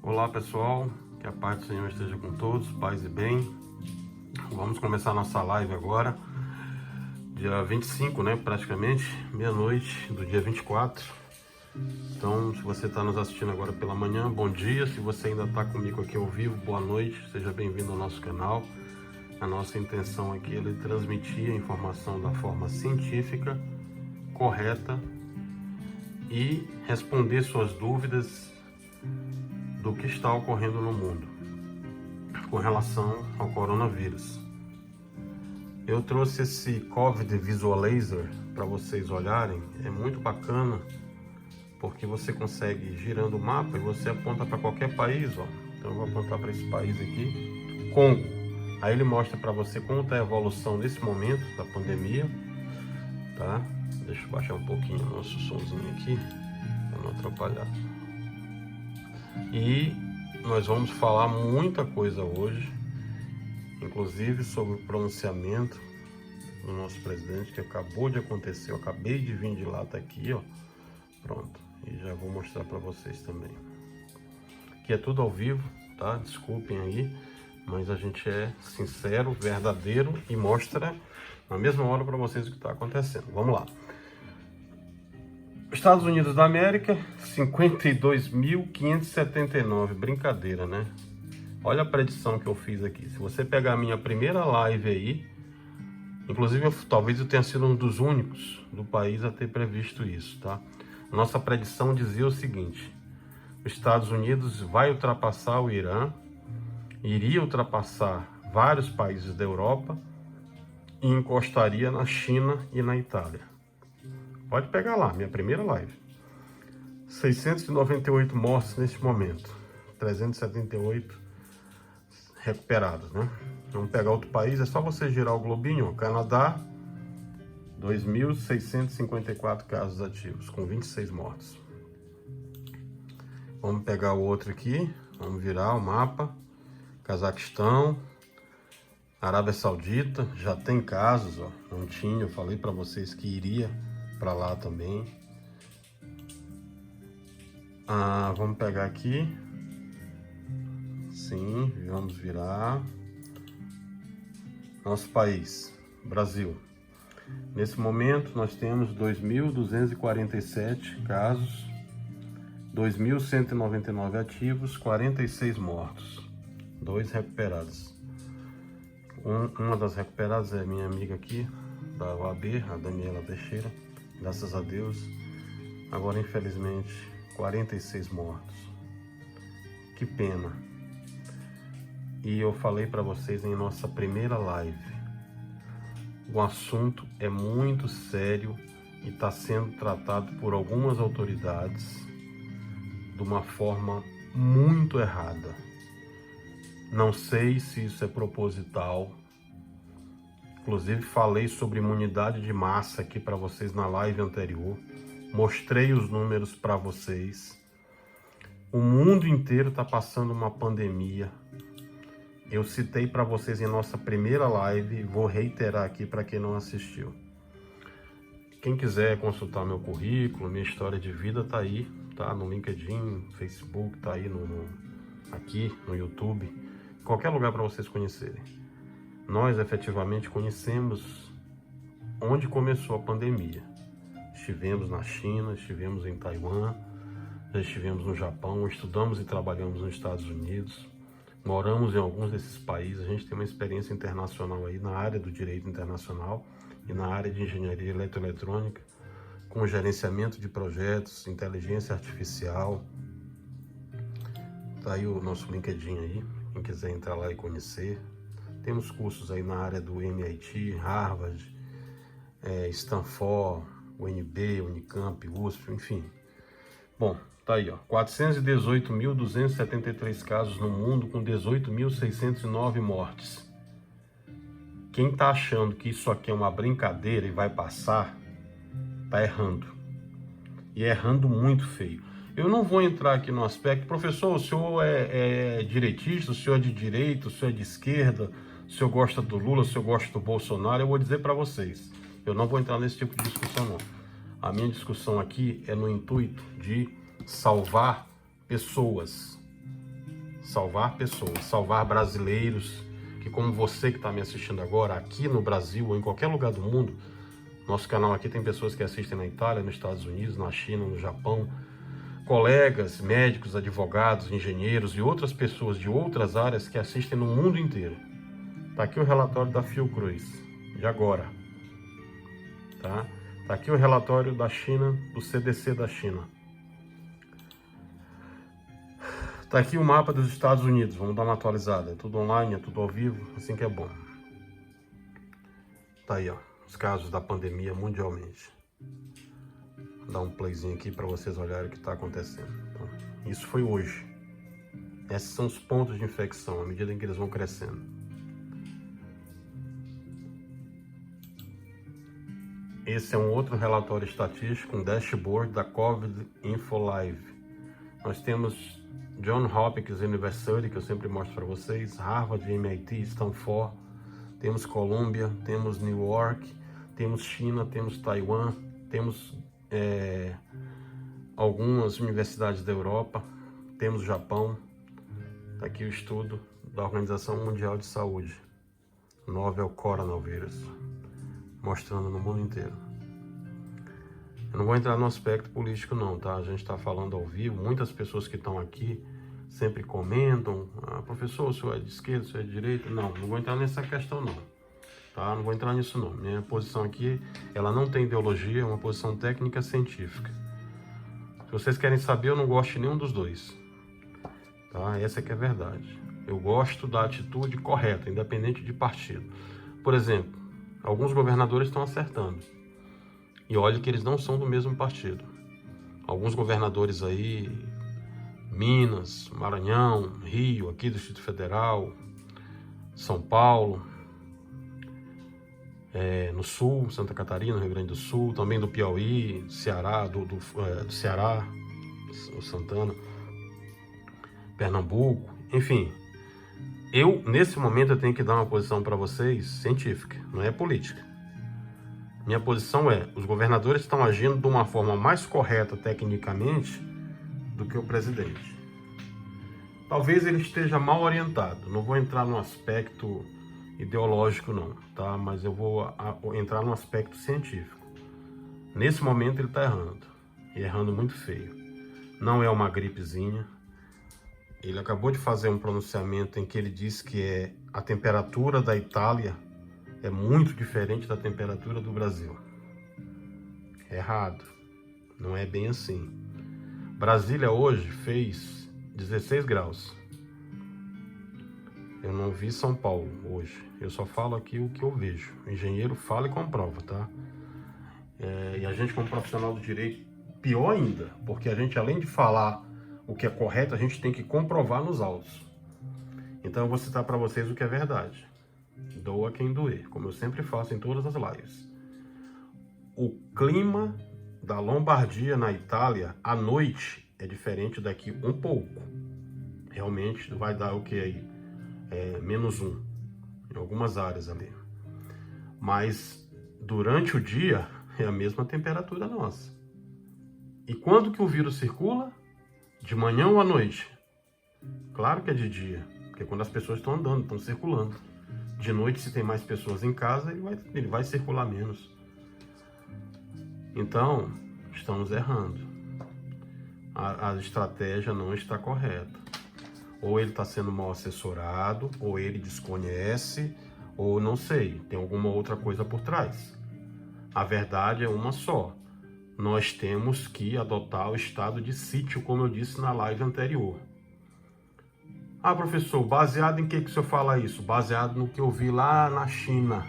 Olá pessoal, que a paz do Senhor esteja com todos, paz e bem. Vamos começar nossa live agora, dia 25, né, praticamente, meia-noite do dia 24. Então, se você está nos assistindo agora pela manhã, bom dia. Se você ainda está comigo aqui ao vivo, boa noite, seja bem-vindo ao nosso canal. A nossa intenção aqui é transmitir a informação da forma científica, correta e responder suas dúvidas do que está ocorrendo no mundo com relação ao coronavírus. Eu trouxe esse COVID Visualizer para vocês olharem, é muito bacana porque você consegue girando o mapa e você aponta para qualquer país, ó. Então eu vou apontar para esse país aqui, Congo. Aí ele mostra para você como está a evolução nesse momento da pandemia, tá? Deixa eu baixar um pouquinho o nosso somzinho aqui para não atrapalhar. E nós vamos falar muita coisa hoje, inclusive sobre o pronunciamento do nosso presidente, que acabou de acontecer. Eu acabei de vir de lá, tá aqui, ó. Pronto. E já vou mostrar para vocês também. Que é tudo ao vivo, tá? Desculpem aí, mas a gente é sincero, verdadeiro e mostra na mesma hora para vocês o que está acontecendo. Vamos lá. Estados Unidos da América, 52.579, brincadeira, né? Olha a predição que eu fiz aqui. Se você pegar a minha primeira live aí, inclusive talvez eu tenha sido um dos únicos do país a ter previsto isso, tá? Nossa predição dizia o seguinte: os Estados Unidos vai ultrapassar o Irã, iria ultrapassar vários países da Europa e encostaria na China e na Itália. Pode pegar lá, minha primeira live. 698 mortos neste momento. 378 recuperados, né? Vamos pegar outro país, é só você girar o globinho, ó. Canadá, 2.654 casos ativos, com 26 mortos. Vamos pegar o outro aqui, vamos virar o mapa. Cazaquistão, Arábia Saudita, já tem casos, ó. Não tinha, eu falei para vocês que iria para lá também. Vamos pegar aqui. Sim, vamos virar. Nosso país, Brasil. Nesse momento nós temos 2.247 casos, 2.199 ativos, 46 mortos, 2 recuperados. Uma das recuperadas é minha amiga aqui, da UAB, a Daniela Teixeira. Graças a Deus. Agora, infelizmente, 46 mortos. Que pena. E eu falei para vocês em nossa primeira live. O assunto é muito sério e está sendo tratado por algumas autoridades de uma forma muito errada. Não sei se isso é proposital. Inclusive falei sobre imunidade de massa aqui para vocês na live anterior. Mostrei os números para vocês. O mundo inteiro está passando uma pandemia. Eu citei para vocês em nossa primeira live, vou reiterar aqui para quem não assistiu. Quem quiser consultar meu currículo, minha história de vida tá aí, tá? No LinkedIn, Facebook, tá aí aqui no YouTube, qualquer lugar para vocês conhecerem. Nós efetivamente conhecemos onde começou a pandemia. Estivemos na China, estivemos em Taiwan, já estivemos no Japão, estudamos e trabalhamos nos Estados Unidos, moramos em alguns desses países. A gente tem uma experiência internacional aí na área do direito internacional e na área de engenharia eletroeletrônica, com gerenciamento de projetos, inteligência artificial. Tá aí o nosso LinkedIn aí, quem quiser entrar lá e conhecer. Temos cursos aí na área do MIT, Harvard, Stanford, UNB, Unicamp, USP, enfim. Bom, tá aí, ó, 418.273 casos no mundo, com 18.609 mortes. Quem tá achando que isso aqui é uma brincadeira e vai passar, tá errando. E errando muito feio. Eu não vou entrar aqui no aspecto, professor, o senhor é direitista, o senhor é de direita, o senhor é de esquerda, o senhor gosta do Lula, o senhor gosta do Bolsonaro. Eu vou dizer para vocês, eu não vou entrar nesse tipo de discussão não. A minha discussão aqui é no intuito de salvar pessoas, salvar pessoas, salvar brasileiros, que como você que está me assistindo agora, aqui no Brasil ou em qualquer lugar do mundo, nosso canal aqui tem pessoas que assistem na Itália, nos Estados Unidos, na China, no Japão, colegas, médicos, advogados, engenheiros e outras pessoas de outras áreas que assistem no mundo inteiro. Tá aqui o relatório da Fiocruz, de agora. Tá aqui o relatório da China, do CDC da China. Tá aqui o mapa dos Estados Unidos, vamos dar uma atualizada. É tudo online, é tudo ao vivo, assim que é bom. Tá aí, ó, os casos da pandemia mundialmente. Vou dar um playzinho aqui para vocês olharem o que está acontecendo. Então, isso foi hoje. Esses são os pontos de infecção, à medida em que eles vão crescendo. Esse é um outro relatório estatístico, um dashboard da COVID Info Live. Nós temos John Hopkins University, que eu sempre mostro para vocês, Harvard, MIT, Stanford, temos Colômbia, temos New York, temos China, temos Taiwan, temos algumas universidades da Europa, temos Japão. Tá aqui o estudo da Organização Mundial de Saúde, Novel Coronavirus, mostrando no mundo inteiro. Eu não vou entrar no aspecto político não, tá? A gente está falando ao vivo, muitas pessoas que estão aqui sempre comentam, professor, o senhor é de esquerda, o senhor é de direita? Não vou entrar nessa questão não, tá? Não vou entrar nisso não. Minha posição aqui, ela não tem ideologia, é uma posição técnica científica. Se vocês querem saber, eu não gosto de nenhum dos dois, tá? Essa que é a verdade. Eu gosto da atitude correta, independente de partido. Por exemplo, alguns governadores estão acertando. E olha que eles não são do mesmo partido. Alguns governadores aí, Minas, Maranhão, Rio, aqui do Distrito Federal, São Paulo, no Sul, Santa Catarina, Rio Grande do Sul, também do Piauí, Ceará, do Ceará, o Santana, Pernambuco, enfim. Nesse momento, eu tenho que dar uma posição para vocês científica, não é política. Minha posição é, os governadores estão agindo de uma forma mais correta tecnicamente do que o presidente. Talvez ele esteja mal orientado, não vou entrar no aspecto ideológico não, tá? Mas eu vou entrar no aspecto científico. Nesse momento ele está errando, e errando muito feio. Não é uma gripezinha. Ele acabou de fazer um pronunciamento em que ele diz que a temperatura da Itália é muito diferente da temperatura do Brasil. Errado. Não é bem assim. Brasília hoje fez 16 graus. Eu não vi São Paulo hoje. Eu só falo aqui o que eu vejo. O engenheiro fala e comprova, tá? E a gente como profissional do direito, pior ainda. Porque a gente, além de falar o que é correto, a gente tem que comprovar nos autos. Então eu vou citar para vocês o que é verdade. Doa quem doer, como eu sempre faço em todas as lives. O clima da Lombardia na Itália à noite é diferente daqui um pouco. Realmente vai dar o que aí? -1 em algumas áreas ali. Mas durante o dia é a mesma temperatura nossa. E quando que o vírus circula? De manhã ou à noite? Claro que é de dia, porque quando as pessoas estão andando, estão circulando. De noite, se tem mais pessoas em casa, ele vai circular menos. Então, estamos errando. A estratégia não está correta. Ou ele está sendo mal assessorado, ou ele desconhece, ou não sei, tem alguma outra coisa por trás. A verdade é uma só. Nós temos que adotar o estado de sítio, como eu disse na live anterior. Ah, professor, baseado em que o senhor fala isso? Baseado no que eu vi lá na China.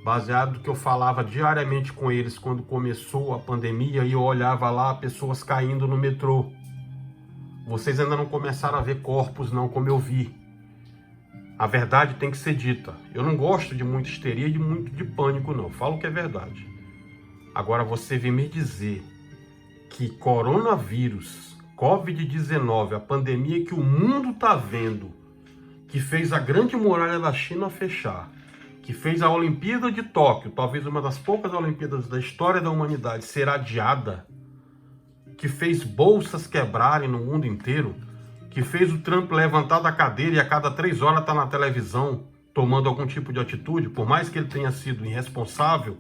Baseado no que eu falava diariamente com eles quando começou a pandemia e eu olhava lá pessoas caindo no metrô. Vocês ainda não começaram a ver corpos não, como eu vi. A verdade tem que ser dita. Eu não gosto de muita histeria e de muito de pânico não. Eu falo que é verdade. Agora você vem me dizer que coronavírus, Covid-19, a pandemia que o mundo está vendo, que fez a grande muralha da China fechar, que fez a Olimpíada de Tóquio, talvez uma das poucas Olimpíadas da história da humanidade, ser adiada, que fez bolsas quebrarem no mundo inteiro, que fez o Trump levantar da cadeira e a cada 3 horas tá na televisão tomando algum tipo de atitude, por mais que ele tenha sido irresponsável,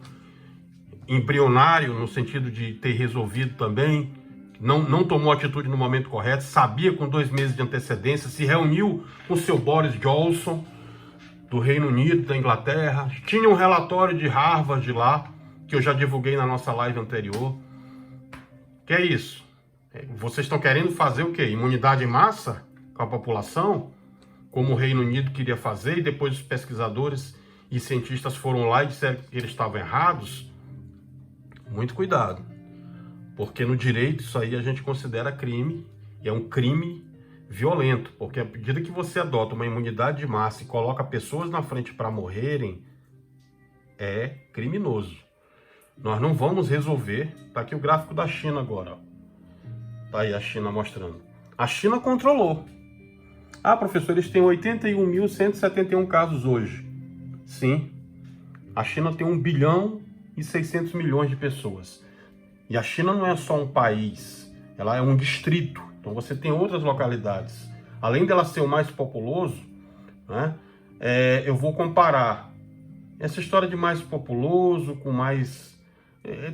embrionário no sentido de ter resolvido também, não tomou atitude no momento correto, sabia com 2 meses de antecedência, se reuniu com o seu Boris Johnson, do Reino Unido, da Inglaterra, tinha um relatório de Harvard lá, que eu já divulguei na nossa live anterior. Que é isso? Vocês estão querendo fazer o quê? Imunidade em massa com a população? Como o Reino Unido queria fazer, e depois os pesquisadores e cientistas foram lá e disseram que eles estavam errados? Muito cuidado, porque no direito isso aí a gente considera crime, e é um crime violento, porque à medida que você adota uma imunidade de massa e coloca pessoas na frente para morrerem, é criminoso. Nós não vamos resolver. Tá aqui o gráfico da China agora, ó. Tá aí a China mostrando. A China controlou. Ah, professor, eles têm 81.171 casos hoje. Sim, a China tem 1 bilhão e 600 milhões de pessoas. E a China não é só um país, ela é um distrito. Então você tem outras localidades. Além dela ser o mais populoso, né, eu vou comparar essa história de mais populoso com mais...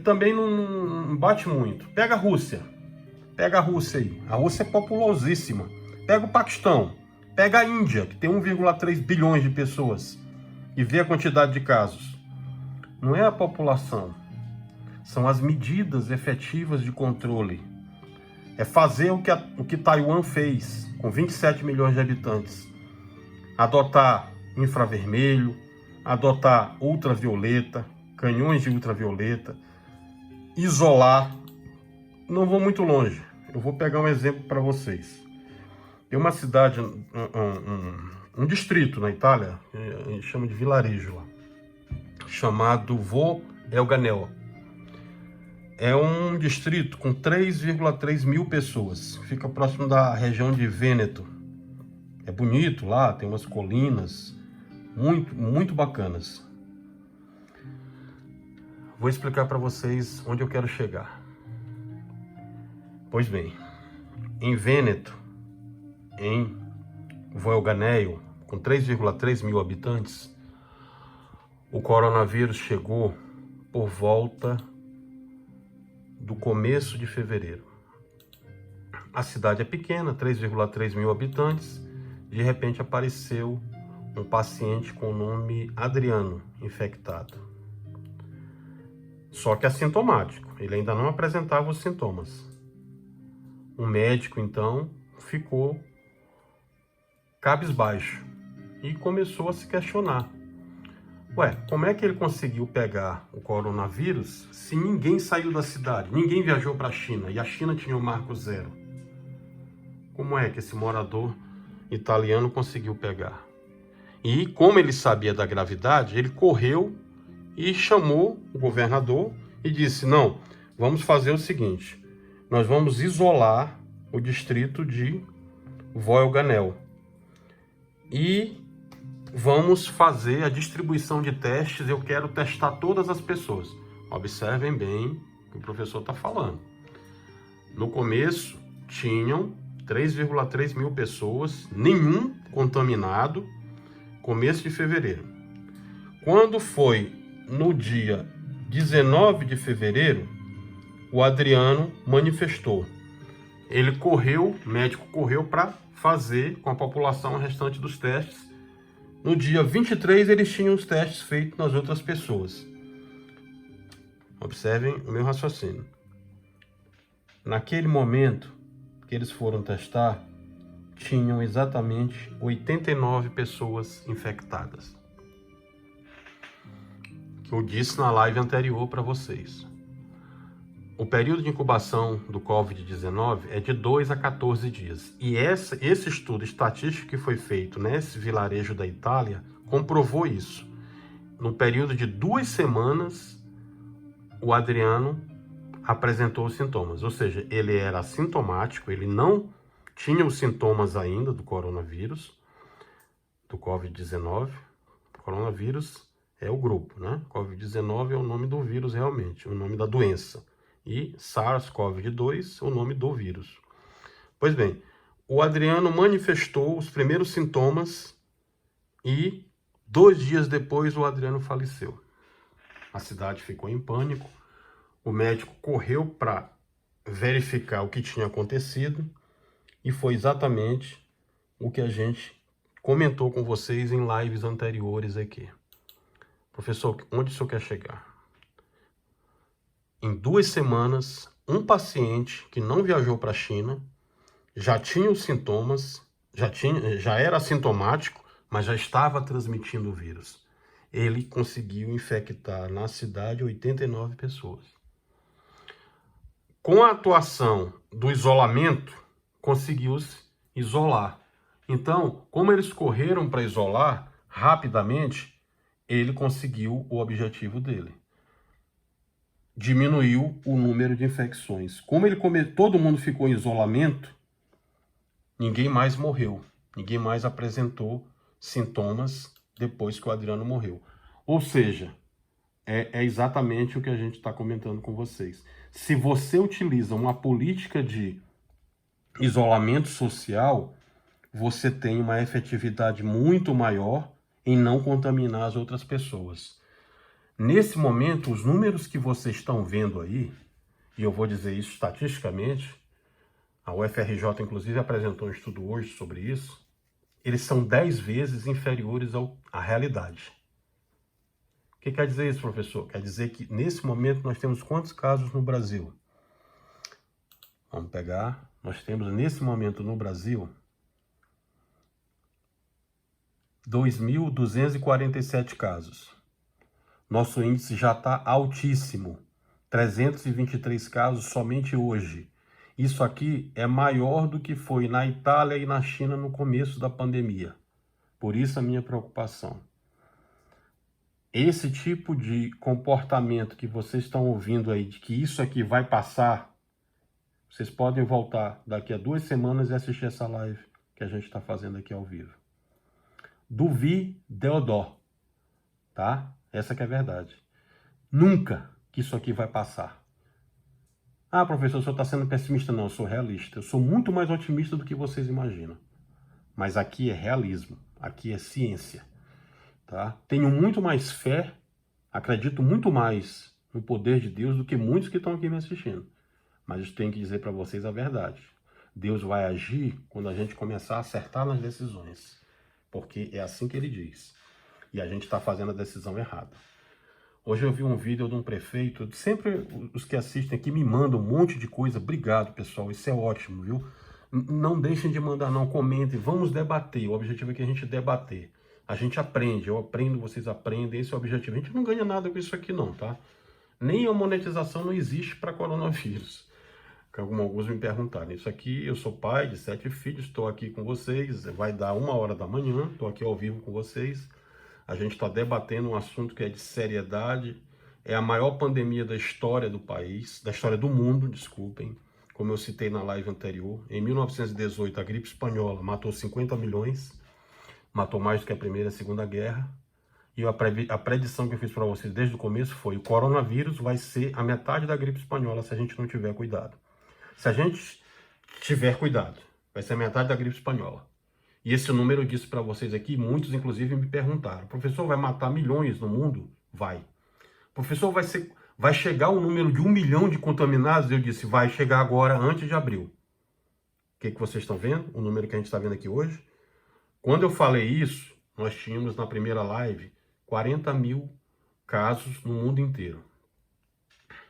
também não bate muito. Pega a Rússia. Pega a Rússia aí. A Rússia é populosíssima. Pega o Paquistão. Pega a Índia, que tem 1,3 bilhões de pessoas. E vê a quantidade de casos. Não é a população. São as medidas efetivas de controle. É fazer o que Taiwan fez, com 27 milhões de habitantes. Adotar infravermelho, adotar ultravioleta, canhões de ultravioleta, isolar. Não vou muito longe, eu vou pegar um exemplo para vocês. Tem uma cidade, um distrito na Itália, a gente chama de vilarejo lá, chamado Vo Euganeo. É um distrito com 3,3 mil pessoas, fica próximo da região de Vêneto. É bonito lá, tem umas colinas muito, muito bacanas. Vou explicar para vocês onde eu quero chegar. Pois bem, em Vêneto, em Voelganeio, com 3,3 mil habitantes, o coronavírus chegou por volta do começo de fevereiro. A cidade é pequena, 3,3 mil habitantes, de repente apareceu um paciente com o nome Adriano infectado. Só que assintomático, ele ainda não apresentava os sintomas. O médico, então, ficou cabisbaixo e começou a se questionar. Ué, como é que ele conseguiu pegar o coronavírus se ninguém saiu da cidade, ninguém viajou para a China e a China tinha o marco zero? Como é que esse morador italiano conseguiu pegar? E como ele sabia da gravidade, ele correu e chamou o governador e disse, não, vamos fazer o seguinte, nós vamos isolar o distrito de Voelganel e vamos fazer a distribuição de testes, eu quero testar todas as pessoas. Observem bem o que o professor está falando. No começo, tinham 3,3 mil pessoas, nenhum contaminado, começo de fevereiro. Quando foi no dia 19 de fevereiro, o Adriano manifestou. Ele correu, o médico correu para fazer com a população o restante dos testes. No dia 23, eles tinham os testes feitos nas outras pessoas. Observem o meu raciocínio. Naquele momento que eles foram testar, tinham exatamente 89 pessoas infectadas. Que eu disse na live anterior para vocês. O período de incubação do Covid-19 é de 2 a 14 dias. E esse estudo estatístico que foi feito nesse vilarejo da Itália comprovou isso. No período de 2 semanas, o Adriano apresentou os sintomas. Ou seja, ele era assintomático, ele não tinha os sintomas ainda do coronavírus, do Covid-19. Coronavírus é o grupo, né? Covid-19 é o nome do vírus realmente, o nome da doença. E SARS-CoV-2 é o nome do vírus. Pois bem, o Adriano manifestou os primeiros sintomas e 2 dias depois o Adriano faleceu. A cidade ficou em pânico, o médico correu para verificar o que tinha acontecido e foi exatamente o que a gente comentou com vocês em lives anteriores aqui. Professor, onde o senhor quer chegar? Em 2 semanas, um paciente que não viajou para a China, já tinha os sintomas, já era assintomático, mas já estava transmitindo o vírus. Ele conseguiu infectar na cidade 89 pessoas. Com a atuação do isolamento, conseguiu-se isolar. Então, como eles correram para isolar rapidamente, ele conseguiu o objetivo dele. Diminuiu o número de infecções. Como todo mundo ficou em isolamento, ninguém mais morreu. Ninguém mais apresentou sintomas depois que o Adriano morreu. Ou seja, é exatamente o que a gente está comentando com vocês. Se você utiliza uma política de isolamento social, você tem uma efetividade muito maior em não contaminar as outras pessoas. Nesse momento, os números que vocês estão vendo aí, e eu vou dizer isso estatisticamente, a UFRJ inclusive apresentou um estudo hoje sobre isso, eles são 10 vezes inferiores à realidade. O que quer dizer isso, professor? Quer dizer que nesse momento nós temos quantos casos no Brasil? Vamos pegar, nós temos nesse momento no Brasil 2.247 casos. Nosso índice já está altíssimo, 323 casos somente hoje. Isso aqui é maior do que foi na Itália e na China no começo da pandemia. Por isso a minha preocupação. Esse tipo de comportamento que vocês estão ouvindo aí, de que isso aqui vai passar, vocês podem voltar daqui a 2 semanas e assistir essa live que a gente está fazendo aqui ao vivo. Duvi Deodó, tá? Essa que é a verdade. Nunca que isso aqui vai passar. Ah, professor, o senhor está sendo pessimista? Não, eu sou realista. Eu sou muito mais otimista do que vocês imaginam. Mas aqui é realismo, aqui é ciência. Tá? Tenho muito mais fé, acredito muito mais no poder de Deus do que muitos que estão aqui me assistindo. Mas eu tenho que dizer para vocês a verdade. Deus vai agir quando a gente começar a acertar nas decisões. Porque é assim que ele diz. E a gente está fazendo a decisão errada. Hoje eu vi um vídeo de um prefeito, sempre os que assistem aqui me mandam um monte de coisa. Obrigado, pessoal, isso é ótimo, viu? Não deixem de mandar, não, comentem, vamos debater. O objetivo é que a gente debater. A gente aprende, eu aprendo, vocês aprendem, esse é o objetivo. A gente não ganha nada com isso aqui não, tá? Nem a monetização não existe para coronavírus. Alguns me perguntaram. Isso aqui, eu sou pai de 7 filhos, estou aqui com vocês, vai dar 1h da manhã, estou aqui ao vivo com vocês. A gente está debatendo um assunto que é de seriedade, é a maior pandemia da história do país, da história do mundo, desculpem. Como eu citei na live anterior, em 1918 a gripe espanhola matou 50 milhões, matou mais do que a Primeira e a Segunda Guerra. E a predição que eu fiz para vocês desde o começo foi: o coronavírus vai ser a metade da gripe espanhola se a gente não tiver cuidado. Se a gente tiver cuidado, vai ser a metade da gripe espanhola. E esse número eu disse para vocês aqui, muitos inclusive me perguntaram: professor, vai matar milhões no mundo? Vai. Professor, vai chegar o número de 1 milhão de contaminados? Eu disse, vai chegar agora, antes de abril. O que vocês estão vendo? O número que a gente está vendo aqui hoje. Quando eu falei isso, nós tínhamos na primeira live 40 mil casos no mundo inteiro.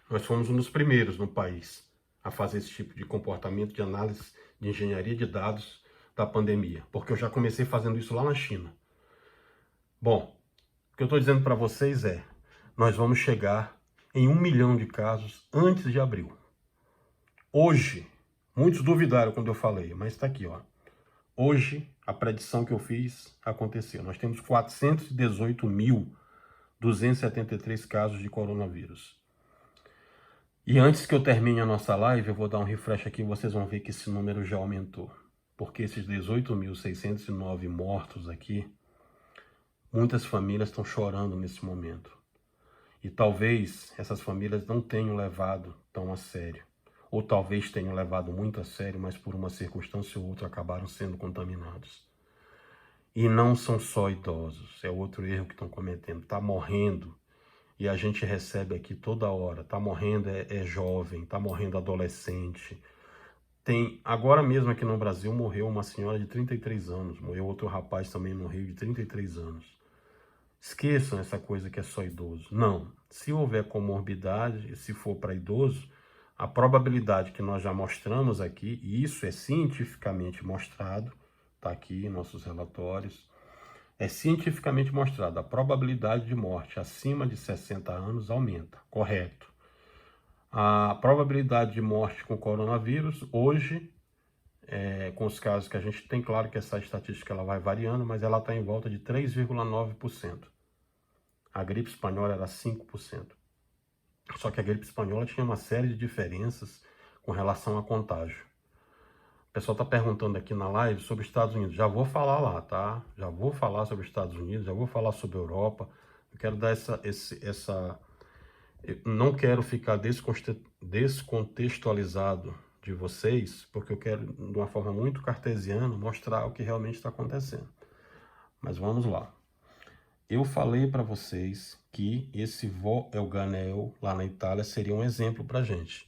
Nós fomos um dos primeiros no país a fazer esse tipo de comportamento de análise de engenharia de dados da pandemia, porque eu já comecei fazendo isso lá na China. Bom, o que eu estou dizendo para vocês é, nós vamos chegar em 1 milhão de casos antes de abril. Hoje, muitos duvidaram quando eu falei, mas está aqui, ó. Hoje, a predição que eu fiz aconteceu. Nós temos 418.273 casos de coronavírus. E antes que eu termine a nossa live, eu vou dar um refresh aqui e vocês vão ver que esse número já aumentou. Porque esses 18.609 mortos aqui, muitas famílias estão chorando nesse momento. E talvez essas famílias não tenham levado tão a sério. ou talvez tenham levado muito a sério, mas por uma circunstância ou outra acabaram sendo contaminados. E não são só idosos, é outro erro que estão cometendo, está morrendo, e a gente recebe aqui toda hora, está morrendo é jovem, está morrendo adolescente. Agora mesmo aqui no Brasil morreu uma senhora de 33 anos, morreu outro rapaz também no Rio de 33 anos. Esqueçam essa coisa que é só idoso. Não, se houver comorbidade, se for para idoso, a probabilidade que nós já mostramos aqui, e isso é cientificamente mostrado, está aqui em nossos relatórios, é cientificamente mostrado, a probabilidade de morte acima de 60 anos aumenta, correto. A probabilidade de morte com coronavírus, hoje, com os casos que a gente tem, claro que essa estatística ela vai variando, mas ela está em volta de 3,9%. A gripe espanhola era 5%. Só que a gripe espanhola tinha uma série de diferenças com relação a contágio. O pessoal está perguntando aqui na live sobre os Estados Unidos. Já vou falar lá, tá? Já vou falar sobre os Estados Unidos, já vou falar sobre a Europa. Eu quero dar Eu não quero ficar descontextualizado de vocês, porque eu quero, de uma forma muito cartesiana, mostrar o que realmente está acontecendo. Mas vamos lá. Eu falei para vocês que esse Vó Euganeo, lá na Itália, seria um exemplo para a gente.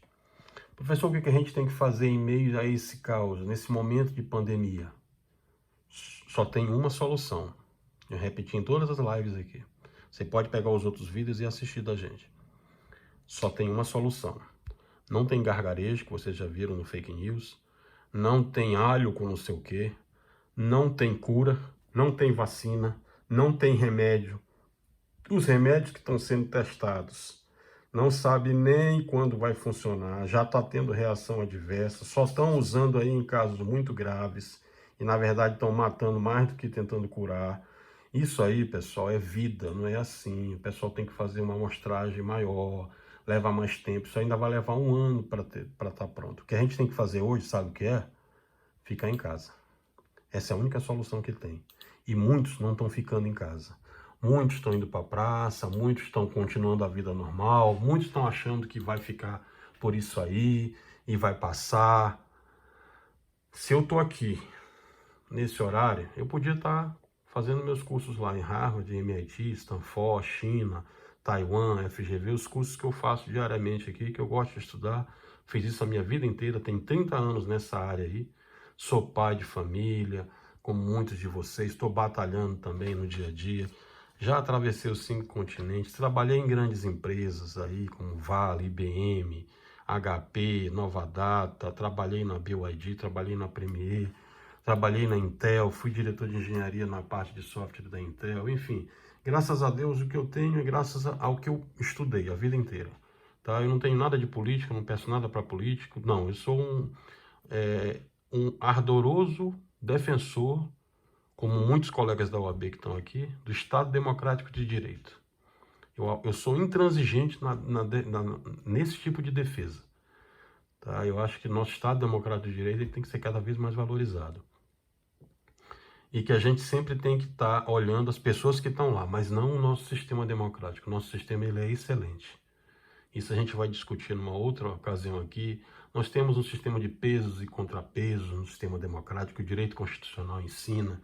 Professor, o que a gente tem que fazer em meio a esse caos, nesse momento de pandemia? Só tem uma solução. Eu repeti em todas as lives aqui. Você pode pegar os outros vídeos e assistir da gente. Só tem uma solução. Não tem gargarejo, que vocês já viram no fake news. Não tem alho com não sei o quê. Não tem cura. Não tem vacina. Não tem remédio. Os remédios que estão sendo testados não sabe nem quando vai funcionar, já está tendo reação adversa, só estão usando aí em casos muito graves e na verdade estão matando mais do que tentando curar. Isso aí, pessoal, é vida, não é assim. O pessoal tem que fazer uma amostragem maior, leva mais tempo, isso ainda vai levar um ano para estar pronto. O que a gente tem que fazer hoje, sabe o que é? Ficar em casa. Essa é a única solução que tem. E muitos não estão ficando em casa. Muitos estão indo para a praça, muitos estão continuando a vida normal, muitos estão achando que vai ficar por isso aí e vai passar. Se eu estou aqui nesse horário, eu podia estar fazendo meus cursos lá em Harvard, MIT, Stanford, China, Taiwan, FGV, os cursos que eu faço diariamente aqui, que eu gosto de estudar. Fiz isso a minha vida inteira, tenho 30 anos nessa área aí. Sou pai de família, como muitos de vocês, estou batalhando também no dia a dia. Já atravessei os 5 continentes, trabalhei em grandes empresas aí, como Vale, IBM, HP, Nova Data, trabalhei na BYD, trabalhei na Premier, trabalhei na Intel, fui diretor de engenharia na parte de software da Intel, enfim. Graças a Deus, o que eu tenho é graças ao que eu estudei a vida inteira. Tá? Eu não tenho nada de política, não peço nada para político, não. Eu sou um ardoroso defensor, como muitos colegas da OAB que estão aqui, do Estado Democrático de Direito. Eu sou intransigente nesse tipo de defesa. Tá? Eu acho que nosso Estado Democrático de Direito ele tem que ser cada vez mais valorizado. E que a gente sempre tem que estar olhando as pessoas que estão lá, mas não o nosso sistema democrático. O nosso sistema ele é excelente. Isso a gente vai discutir numa outra ocasião aqui. Nós temos um sistema de pesos e contrapesos no sistema democrático, o direito constitucional ensina.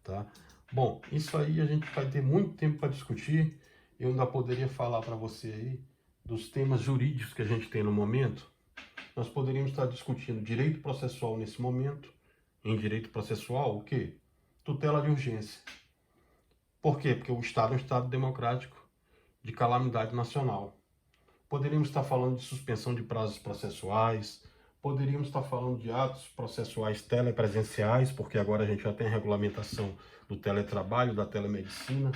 Tá? Bom, isso aí a gente vai ter muito tempo para discutir. Eu ainda poderia falar para você aí dos temas jurídicos que a gente tem no momento. Nós poderíamos estar discutindo direito processual nesse momento. Em direito processual, o quê? Tutela de urgência. Por quê? Porque o Estado é um Estado democrático de calamidade nacional. Poderíamos estar falando de suspensão de prazos processuais, poderíamos estar falando de atos processuais telepresenciais, porque agora a gente já tem a regulamentação do teletrabalho, da telemedicina,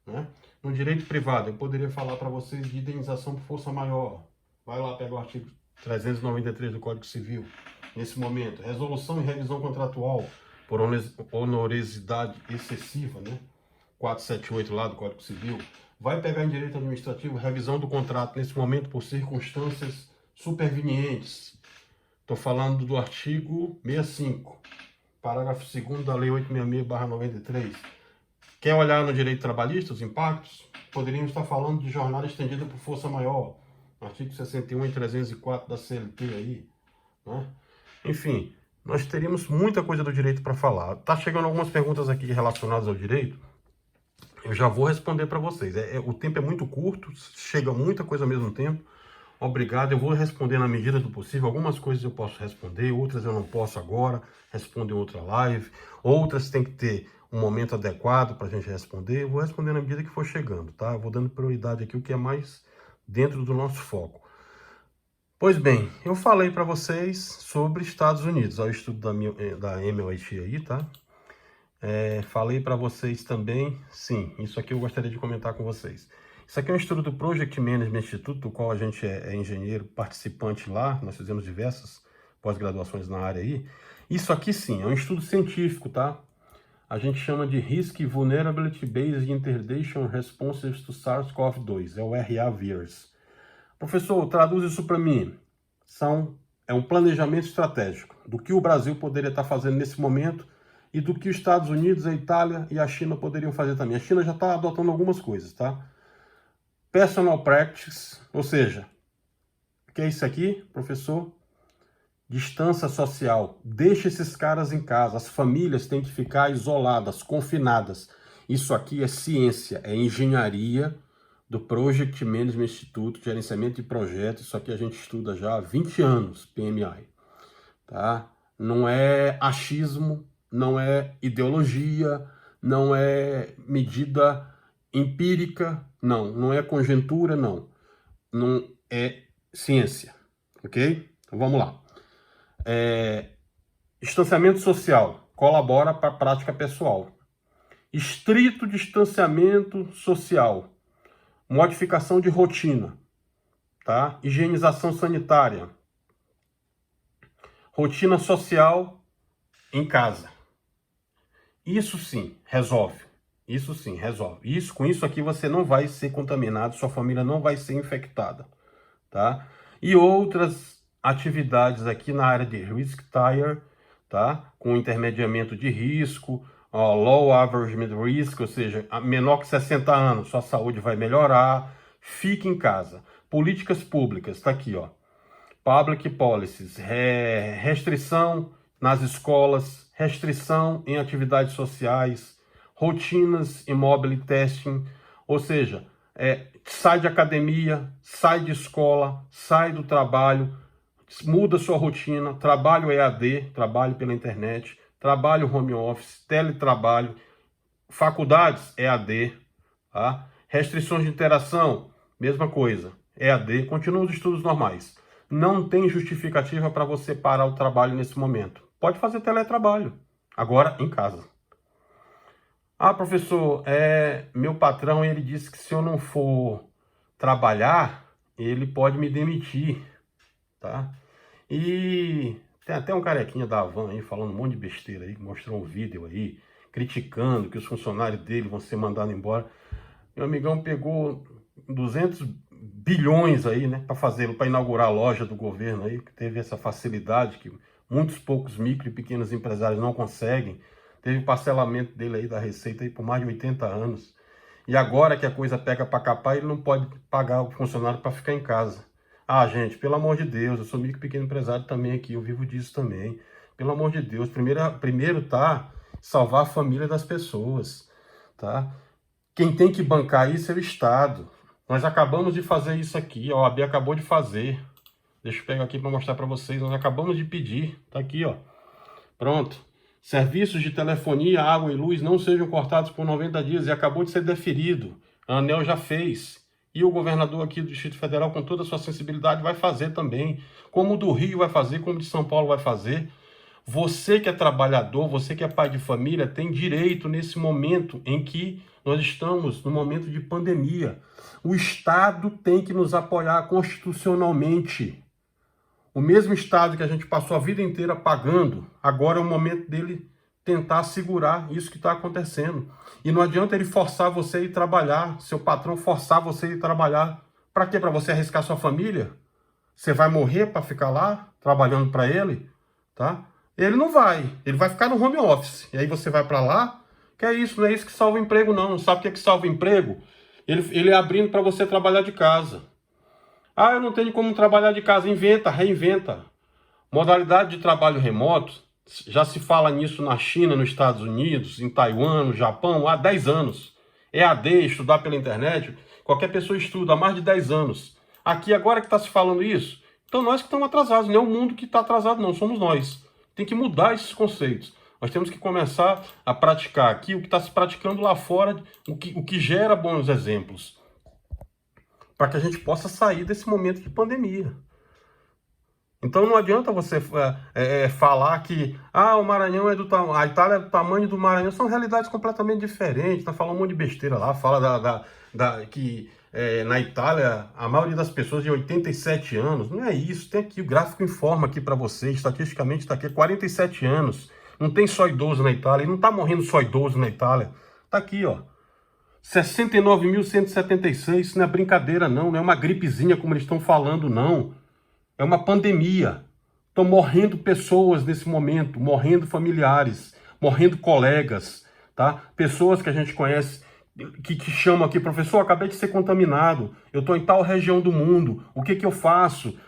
né? No direito privado, eu poderia falar para vocês de indenização por força maior. Vai lá pegar o artigo 393 do Código Civil. Nesse momento, resolução e revisão contratual por onerosidade excessiva, né? 478 lá do Código Civil. Vai pegar em direito administrativo, revisão do contrato nesse momento por circunstâncias supervenientes. Estou falando do artigo 65, parágrafo 2º da Lei 866/93. Quer olhar no direito trabalhista, os impactos? Poderíamos estar falando de jornada estendida por força maior, artigo 61 e 304 da CLT aí. né? Enfim, nós teríamos muita coisa do direito para falar. Tá chegando algumas perguntas aqui relacionadas ao direito. Eu já vou responder para vocês. O tempo é muito curto, chega muita coisa ao mesmo tempo. Obrigado, eu vou responder na medida do possível. Algumas coisas eu posso responder, outras eu não posso agora, respondo em outra live. Outras tem que ter um momento adequado para a gente responder. Eu vou responder na medida que for chegando, tá? Eu vou dando prioridade aqui, o que é mais dentro do nosso foco. Pois bem, eu falei para vocês sobre Estados Unidos, o estudo da MIT aí, tá? Falei para vocês também, sim, isso aqui eu gostaria de comentar com vocês. Isso aqui é um estudo do Project Management Institute, do qual a gente é engenheiro participante lá, nós fizemos diversas pós-graduações na área aí. Isso aqui sim, é um estudo científico, tá? A gente chama de Risk Vulnerability Based Interdiction Responses to SARS-CoV-2, é o RA-VIRS. Professor, traduz isso para mim. É um planejamento estratégico do que o Brasil poderia estar fazendo nesse momento e do que os Estados Unidos, a Itália e a China poderiam fazer também. A China já está adotando algumas coisas, tá? Personal Practice, ou seja, o que é isso aqui, professor? Distância social. Deixa esses caras em casa. As famílias têm que ficar isoladas, confinadas. Isso aqui é ciência, é engenharia do Project Management Institute, gerenciamento de projetos. Isso aqui a gente estuda já há 20 anos, PMI. Tá? Não é achismo, não é ideologia, não é medida empírica, não é conjectura, não é ciência, ok? Então vamos lá. Distanciamento social, colabora para a prática pessoal. Estrito distanciamento social, modificação de rotina, tá? Higienização sanitária, rotina social em casa. Isso sim resolve. Isso sim resolve. Com isso aqui você não vai ser contaminado, sua família não vai ser infectada, tá? E outras atividades aqui na área de risk tier, tá? Com intermediamento de risco, low average risk, ou seja, menor que 60 anos, sua saúde vai melhorar. Fique em casa. Políticas públicas, tá aqui, ó. Public policies, restrição nas escolas, restrição em atividades sociais, rotinas e mobile testing, ou seja, sai de academia, sai de escola, sai do trabalho, muda sua rotina, trabalho EAD, trabalho pela internet, trabalho home office, teletrabalho, faculdades EAD, tá? Restrições de interação, mesma coisa, EAD, continuam os estudos normais. Não tem justificativa para você parar o trabalho nesse momento. Pode fazer teletrabalho, agora em casa. Ah, professor, meu patrão, ele disse que se eu não for trabalhar, ele pode me demitir, tá? E tem até um carequinha da Havan aí falando um monte de besteira aí, mostrou um vídeo aí, criticando que os funcionários dele vão ser mandados embora. Meu amigão pegou 200 bilhões aí, né, para inaugurar a loja do governo aí, que teve essa facilidade que muitos poucos micro e pequenos empresários não conseguem. Teve parcelamento dele aí da receita aí por mais de 80 anos. E agora que a coisa pega para capar, ele não pode pagar o funcionário para ficar em casa. Ah, gente, pelo amor de Deus, eu sou micro e pequeno empresário também aqui, eu vivo disso também. Pelo amor de Deus, primeiro tá salvar a família das pessoas, tá? Quem tem que bancar isso é o Estado. Nós acabamos de fazer isso aqui, ó, a OAB acabou de fazer. Deixa eu pegar aqui para mostrar para vocês, nós acabamos de pedir, tá aqui, ó. Pronto. Serviços de telefonia, água e luz não sejam cortados por 90 dias e acabou de ser deferido. A ANEEL já fez. E o governador aqui do Distrito Federal, com toda a sua sensibilidade, vai fazer também. Como o do Rio vai fazer, como o de São Paulo vai fazer. Você que é trabalhador, você que é pai de família, tem direito nesse momento em que nós estamos no momento de pandemia. O Estado tem que nos apoiar constitucionalmente. O mesmo Estado que a gente passou a vida inteira pagando, agora é o momento dele tentar segurar isso que está acontecendo. E não adianta ele forçar você a ir trabalhar, seu patrão forçar você a ir trabalhar. Para quê? Para você arriscar sua família? Você vai morrer para ficar lá, trabalhando para ele? Tá? Ele não vai, ele vai ficar no home office. E aí você vai para lá, que é isso, não é isso que salva emprego não. Sabe o que é que salva emprego? Ele é abrindo para você trabalhar de casa. Ah, eu não tenho como trabalhar de casa. Inventa, reinventa. Modalidade de trabalho remoto, já se fala nisso na China, nos Estados Unidos, em Taiwan, no Japão, há 10 anos. EAD, estudar pela internet, qualquer pessoa estuda há mais de 10 anos. Aqui agora que está se falando isso, então nós que estamos atrasados, não é o mundo que está atrasado não, somos nós. Tem que mudar esses conceitos. Nós temos que começar a praticar aqui o que está se praticando lá fora, o que gera bons exemplos, para que a gente possa sair desse momento de pandemia. Então não adianta você falar que o Maranhão é a Itália é do tamanho do Maranhão, são realidades completamente diferentes. Tá falando um monte de besteira lá, fala que na Itália a maioria das pessoas de 87 anos. Não é isso, tem aqui, o gráfico informa aqui para você, estatisticamente está aqui, 47 anos. Não tem só idoso na Itália, e não está morrendo só idoso na Itália. Está aqui, ó. 69.176, isso não é brincadeira não, não é uma gripezinha como eles estão falando não. É uma pandemia. Estão morrendo pessoas nesse momento, morrendo familiares, morrendo colegas, tá? Pessoas que a gente conhece, que chamam aqui, professor, acabei de ser contaminado, eu estou em tal região do mundo, o que eu faço?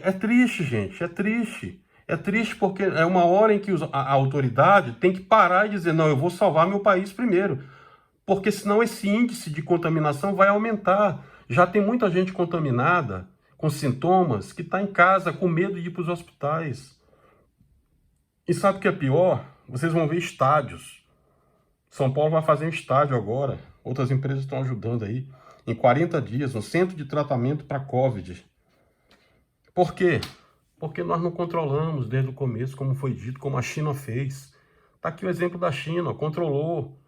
É triste, gente, é triste. É triste porque é uma hora em que a autoridade tem que parar e dizer, não, eu vou salvar meu país primeiro. Porque senão esse índice de contaminação vai aumentar. Já tem muita gente contaminada, com sintomas, que está em casa com medo de ir para os hospitais. E sabe o que é pior? Vocês vão ver estádios. São Paulo vai fazer um estádio agora. Outras empresas estão ajudando aí. Em 40 dias, um centro de tratamento para Covid. Por quê? Porque nós não controlamos desde o começo, como foi dito, como a China fez. Está aqui o exemplo da China, controlou.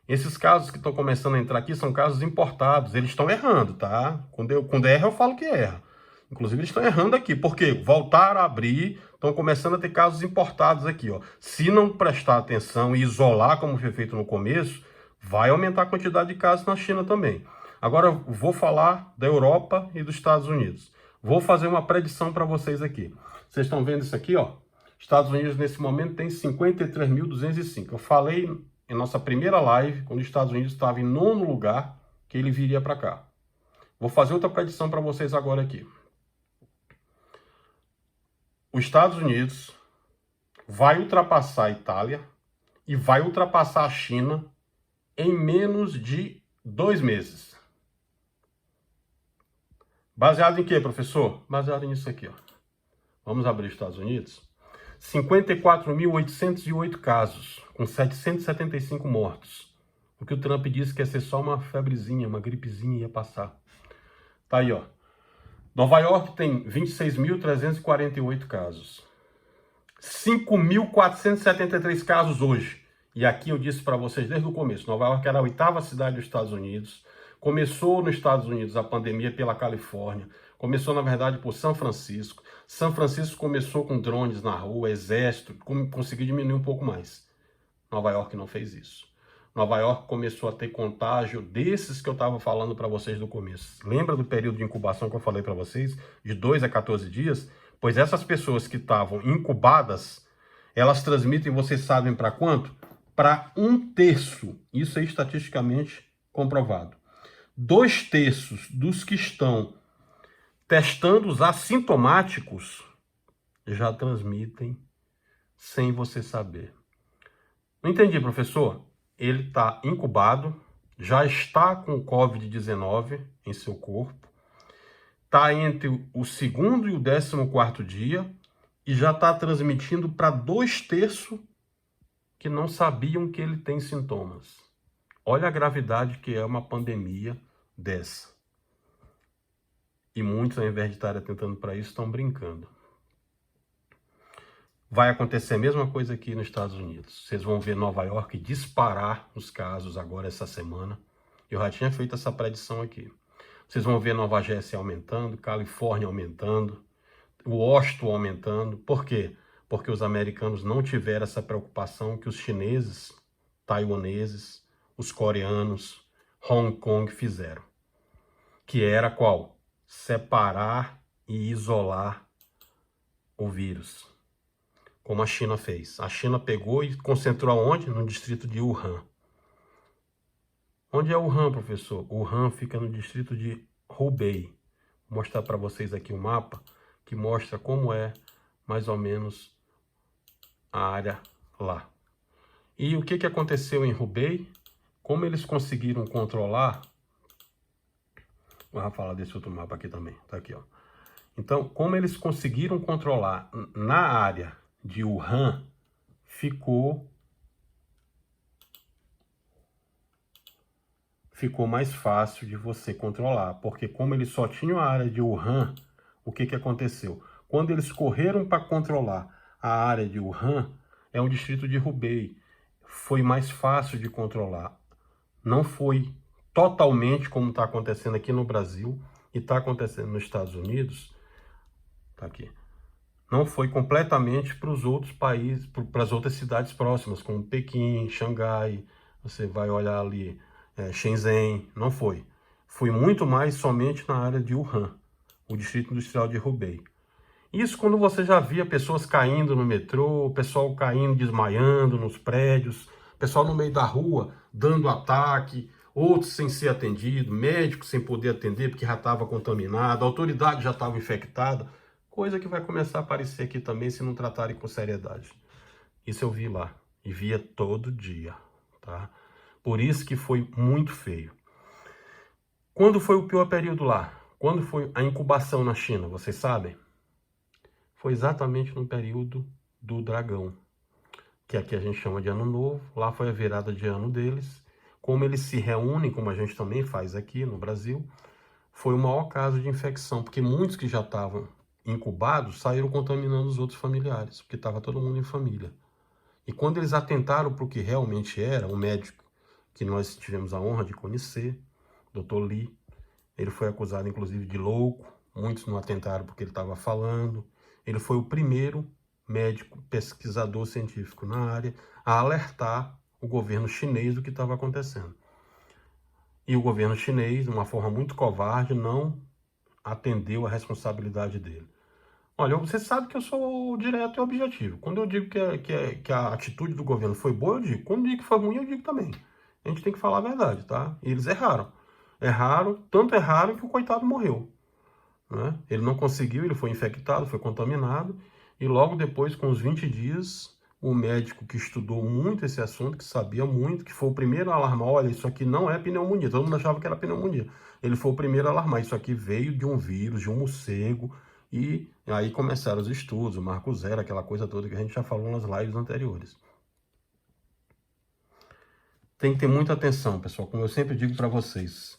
Esses casos que estão começando a entrar aqui são casos importados. Eles estão errando, tá? Quando erra, eu falo que erra. Inclusive, eles estão errando aqui. Por quê? Voltaram a abrir, estão começando a ter casos importados aqui, ó. Se não prestar atenção e isolar, como foi feito no começo, vai aumentar a quantidade de casos na China também. Agora, eu vou falar da Europa e dos Estados Unidos. Vou fazer uma predição para vocês aqui. Vocês estão vendo isso aqui, ó? Estados Unidos, nesse momento, tem 53.205. Eu falei em nossa primeira live, quando os Estados Unidos estava em 9º lugar, que ele viria para cá. Vou fazer outra predição para vocês agora aqui. Os Estados Unidos vai ultrapassar a Itália e vai ultrapassar a China em menos de 2 meses. Baseado em quê, professor? Baseado nisso aqui, ó. Vamos abrir os Estados Unidos. 54.808 casos, com 775 mortos. O que o Trump disse que ia ser só uma febrezinha, uma gripezinha, ia passar. Tá aí, ó. Nova York tem 26.348 casos. 5.473 casos hoje. E aqui eu disse para vocês desde o começo, Nova York era a 8ª cidade dos Estados Unidos. Começou nos Estados Unidos a pandemia pela Califórnia. Começou, na verdade, por São Francisco. São Francisco começou com drones na rua, exército, conseguiu diminuir um pouco mais. Nova York não fez isso. Nova York começou a ter contágio desses que eu estava falando para vocês no começo. Lembra do período de incubação que eu falei para vocês? De 2 a 14 dias? Pois essas pessoas que estavam incubadas, elas transmitem, vocês sabem para quanto? Para 1/3. Isso é estatisticamente comprovado. 2/3 dos que estão testando os assintomáticos já transmitem sem você saber. Não entendi, professor. Ele está incubado, já está com Covid-19 em seu corpo, está entre o 2º e o 14º dia e já está transmitindo para 2/3 que não sabiam que ele tem sintomas. Olha a gravidade que é uma pandemia dessa. E muitos, ao invés de estarem atentando para isso, estão brincando. Vai acontecer a mesma coisa aqui nos Estados Unidos. Vocês vão ver Nova York disparar os casos agora essa semana. Eu já tinha feito essa predição aqui. Vocês vão ver Nova Jersey aumentando, Califórnia aumentando, Washington aumentando. Por quê? Porque os americanos não tiveram essa preocupação que os chineses, taiwaneses, os coreanos, Hong Kong fizeram. Que era qual? Separar e isolar o vírus. Como a China fez. A China pegou e concentrou aonde? No distrito de Wuhan. Onde é Wuhan, professor? Wuhan fica no distrito de Hubei. Vou mostrar para vocês aqui um mapa que mostra como é mais ou menos a área lá. E o que aconteceu em Hubei? Como eles conseguiram controlar... Vou falar desse outro mapa aqui também, tá aqui, ó. Então, como eles conseguiram controlar na área de Wuhan, ficou mais fácil de você controlar, porque como eles só tinham a área de Wuhan, o que aconteceu? Quando eles correram para controlar a área de Wuhan, é um distrito de Hubei, foi mais fácil de controlar. Não foi totalmente como está acontecendo aqui no Brasil e está acontecendo nos Estados Unidos, tá aqui. Não foi completamente para os outros países, para as outras cidades próximas, como Pequim, Xangai, você vai olhar ali, Shenzhen, não foi. Foi muito mais somente na área de Wuhan, o distrito industrial de Hubei. Isso quando você já via pessoas caindo no metrô, pessoal caindo, desmaiando nos prédios, pessoal no meio da rua dando ataque, outros sem ser atendido, médicos sem poder atender porque já estava contaminado, a autoridade já estava infectada, coisa que vai começar a aparecer aqui também se não tratarem com seriedade. Isso eu vi lá e via todo dia, tá? Por isso que foi muito feio. Quando foi o pior período lá? Quando foi a incubação na China, vocês sabem? Foi exatamente no período do dragão, que aqui a gente chama de ano novo, lá foi a virada de ano deles. Como eles se reúnem, como a gente também faz aqui no Brasil, foi o maior caso de infecção, porque muitos que já estavam incubados saíram contaminando os outros familiares, porque estava todo mundo em família. E quando eles atentaram para o que realmente era, um médico que nós tivemos a honra de conhecer, Dr. Lee, ele foi acusado inclusive de louco, muitos não atentaram porque ele estava falando. Ele foi o primeiro médico pesquisador científico na área a alertar o governo chinês do que estava acontecendo. E o governo chinês, de uma forma muito covarde, não atendeu a responsabilidade dele. Olha, você sabe que eu sou direto e objetivo. Quando eu digo que a atitude do governo foi boa, eu digo. Quando eu digo que foi ruim, eu digo também. A gente tem que falar a verdade, tá? E eles erraram. Tanto erraram que o coitado morreu. Né? Ele não conseguiu, ele foi infectado, foi contaminado. E logo depois, com uns 20 dias, o médico que estudou muito esse assunto, que sabia muito, que foi o primeiro a alarmar, olha, isso aqui não é pneumonia. Todo mundo achava que era pneumonia. Ele foi o primeiro a alarmar, isso aqui veio de um vírus, de um morcego. E aí começaram os estudos, o Marco Zero, aquela coisa toda que a gente já falou nas lives anteriores. Tem que ter muita atenção, pessoal, como eu sempre digo para vocês.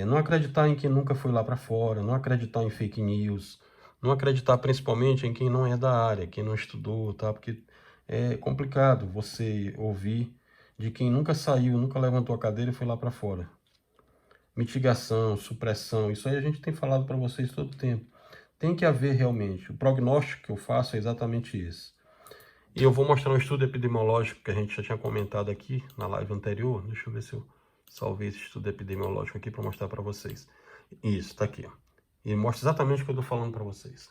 Não acreditar em quem nunca foi lá para fora, não acreditar em fake news, não acreditar principalmente em quem não é da área, quem não estudou, tá? Porque é complicado você ouvir de quem nunca saiu, nunca levantou a cadeira e foi lá para fora. Mitigação, supressão, isso aí a gente tem falado para vocês todo o tempo. Tem que haver realmente, o prognóstico que eu faço é exatamente esse. E eu vou mostrar um estudo epidemiológico que a gente já tinha comentado aqui na live anterior. Deixa eu ver se eu salvei esse estudo epidemiológico aqui para mostrar para vocês. Isso, tá aqui, ó. E mostra exatamente o que eu estou falando para vocês.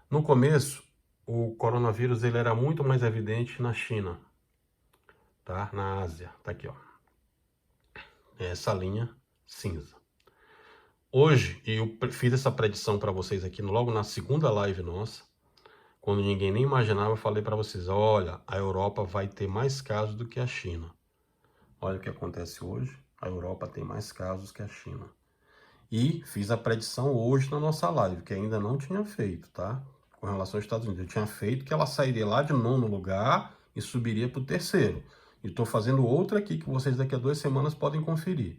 No começo, o coronavírus ele era muito mais evidente na China, tá? Na Ásia, tá aqui, ó. Essa linha cinza. Hoje, e eu fiz essa predição para vocês aqui logo na segunda live nossa, quando ninguém nem imaginava, eu falei para vocês, olha, a Europa vai ter mais casos do que a China. Olha o que acontece hoje, a Europa tem mais casos que a China. E fiz a predição hoje na nossa live, que ainda não tinha feito, tá? Com relação aos Estados Unidos. Eu tinha feito que ela sairia lá de 9º lugar e subiria para o 3º. E estou fazendo outra aqui que vocês daqui a 2 semanas podem conferir.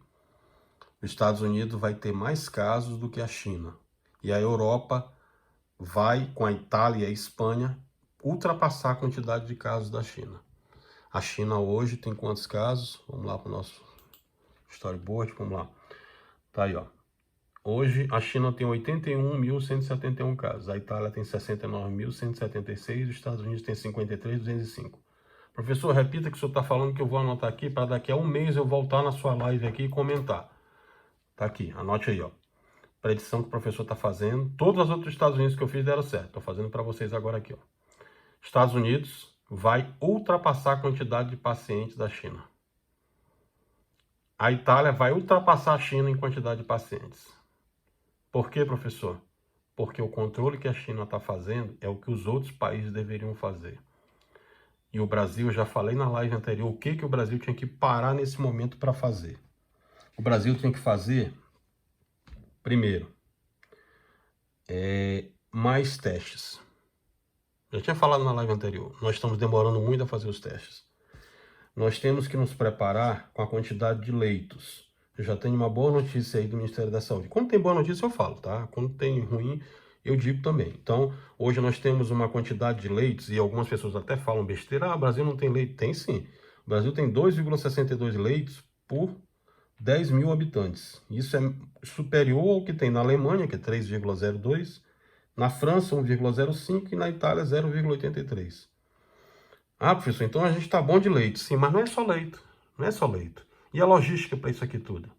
Os Estados Unidos vai ter mais casos do que a China. E a Europa vai, com a Itália e a Espanha, ultrapassar a quantidade de casos da China. A China hoje tem quantos casos? Vamos lá para o nosso storyboard, vamos lá. Tá aí, ó. Hoje a China tem 81.171 casos, a Itália tem 69.176, os Estados Unidos tem 53.205. Professor, repita que o senhor está falando que eu vou anotar aqui para daqui a um mês eu voltar na sua live aqui e comentar. Tá aqui, anote aí, ó. Predição que o professor está fazendo. Todos os outros Estados Unidos que eu fiz deram certo. Estou fazendo para vocês agora aqui, ó. Estados Unidos vai ultrapassar a quantidade de pacientes da China. A Itália vai ultrapassar a China em quantidade de pacientes. Por quê, professor? porque o controle que a China está fazendo é o que os outros países deveriam fazer. E o Brasil, eu já falei na live anterior, o que o Brasil tinha que parar nesse momento para fazer. O Brasil tinha que fazer, primeiro, mais testes. Já tinha falado na live anterior, nós estamos demorando muito a fazer os testes. Nós temos que nos preparar com a quantidade de leitos. Eu já tenho uma boa notícia aí do Ministério da Saúde. Quando tem boa notícia eu falo, tá? Quando tem ruim eu digo também. Então, hoje nós temos uma quantidade de leitos, e algumas pessoas até falam besteira, o Brasil não tem leito. Tem sim. O Brasil tem 2,62 leitos por 10 mil habitantes. Isso é superior ao que tem na Alemanha, que é 3,02, na França 1,05 e na Itália 0,83. Ah, professor, então a gente tá bom de leito. Sim, mas não é só leito. Não é só leito. E a logística para isso aqui tudo?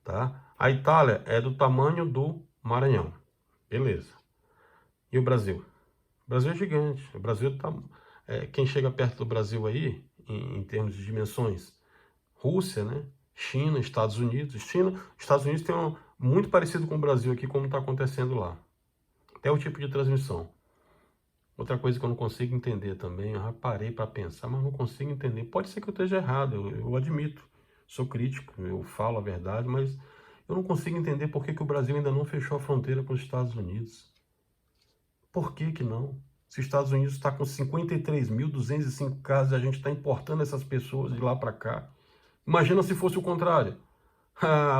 Tá? A Itália é do tamanho do Maranhão. Beleza. E o Brasil? O Brasil é gigante. O Brasil tá... quem chega perto do Brasil aí, em termos de dimensões? Rússia, né? China, Estados Unidos. Estados Unidos tem muito parecido com o Brasil aqui, como está acontecendo lá. Até o tipo de transmissão. Outra coisa que eu não consigo entender também, eu já parei para pensar, mas não consigo entender. Pode ser que eu esteja errado, eu admito. Sou crítico, eu falo a verdade, mas eu não consigo entender por que o Brasil ainda não fechou a fronteira com os Estados Unidos. Por que não? Se os Estados Unidos está com 53.205 casos e a gente está importando essas pessoas de lá para cá. Imagina se fosse o contrário.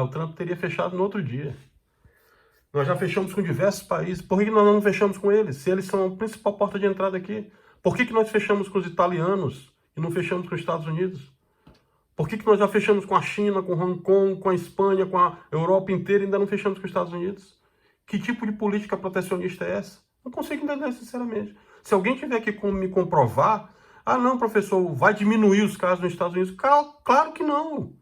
O Trump teria fechado no outro dia. Nós já fechamos com diversos países. Por que nós não fechamos com eles? Se eles são a principal porta de entrada aqui. Por que nós fechamos com os italianos e não fechamos com os Estados Unidos? Por que nós já fechamos com a China, com Hong Kong, com a Espanha, com a Europa inteira e ainda não fechamos com os Estados Unidos? Que tipo de política protecionista é essa? Não consigo entender, sinceramente. Se alguém tiver que me comprovar, não, professor, vai diminuir os casos nos Estados Unidos? Claro que não.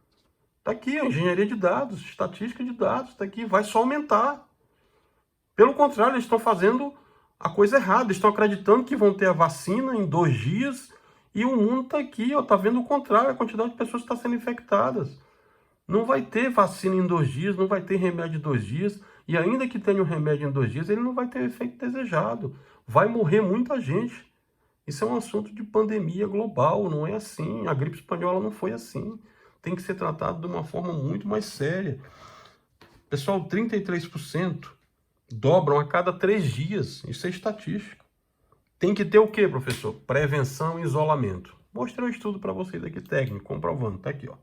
Está aqui, a engenharia de dados, estatística de dados, está aqui, vai só aumentar. Pelo contrário, eles estão fazendo a coisa errada. Eles estão acreditando que vão ter a vacina em 2 dias e o mundo está aqui, está vendo o contrário, a quantidade de pessoas que estão sendo infectadas. Não vai ter vacina em 2 dias, não vai ter remédio em 2 dias, e ainda que tenha um remédio em 2 dias, ele não vai ter o efeito desejado. Vai morrer muita gente. Isso é um assunto de pandemia global, não é assim. A gripe espanhola não foi assim. Tem que ser tratado de uma forma muito mais séria. Pessoal, 33% dobram a cada 3 dias. Isso é estatística. Tem que ter o quê, professor? Prevenção e isolamento. Mostrei um estudo para vocês aqui, técnico, comprovando. Tá aqui, ó.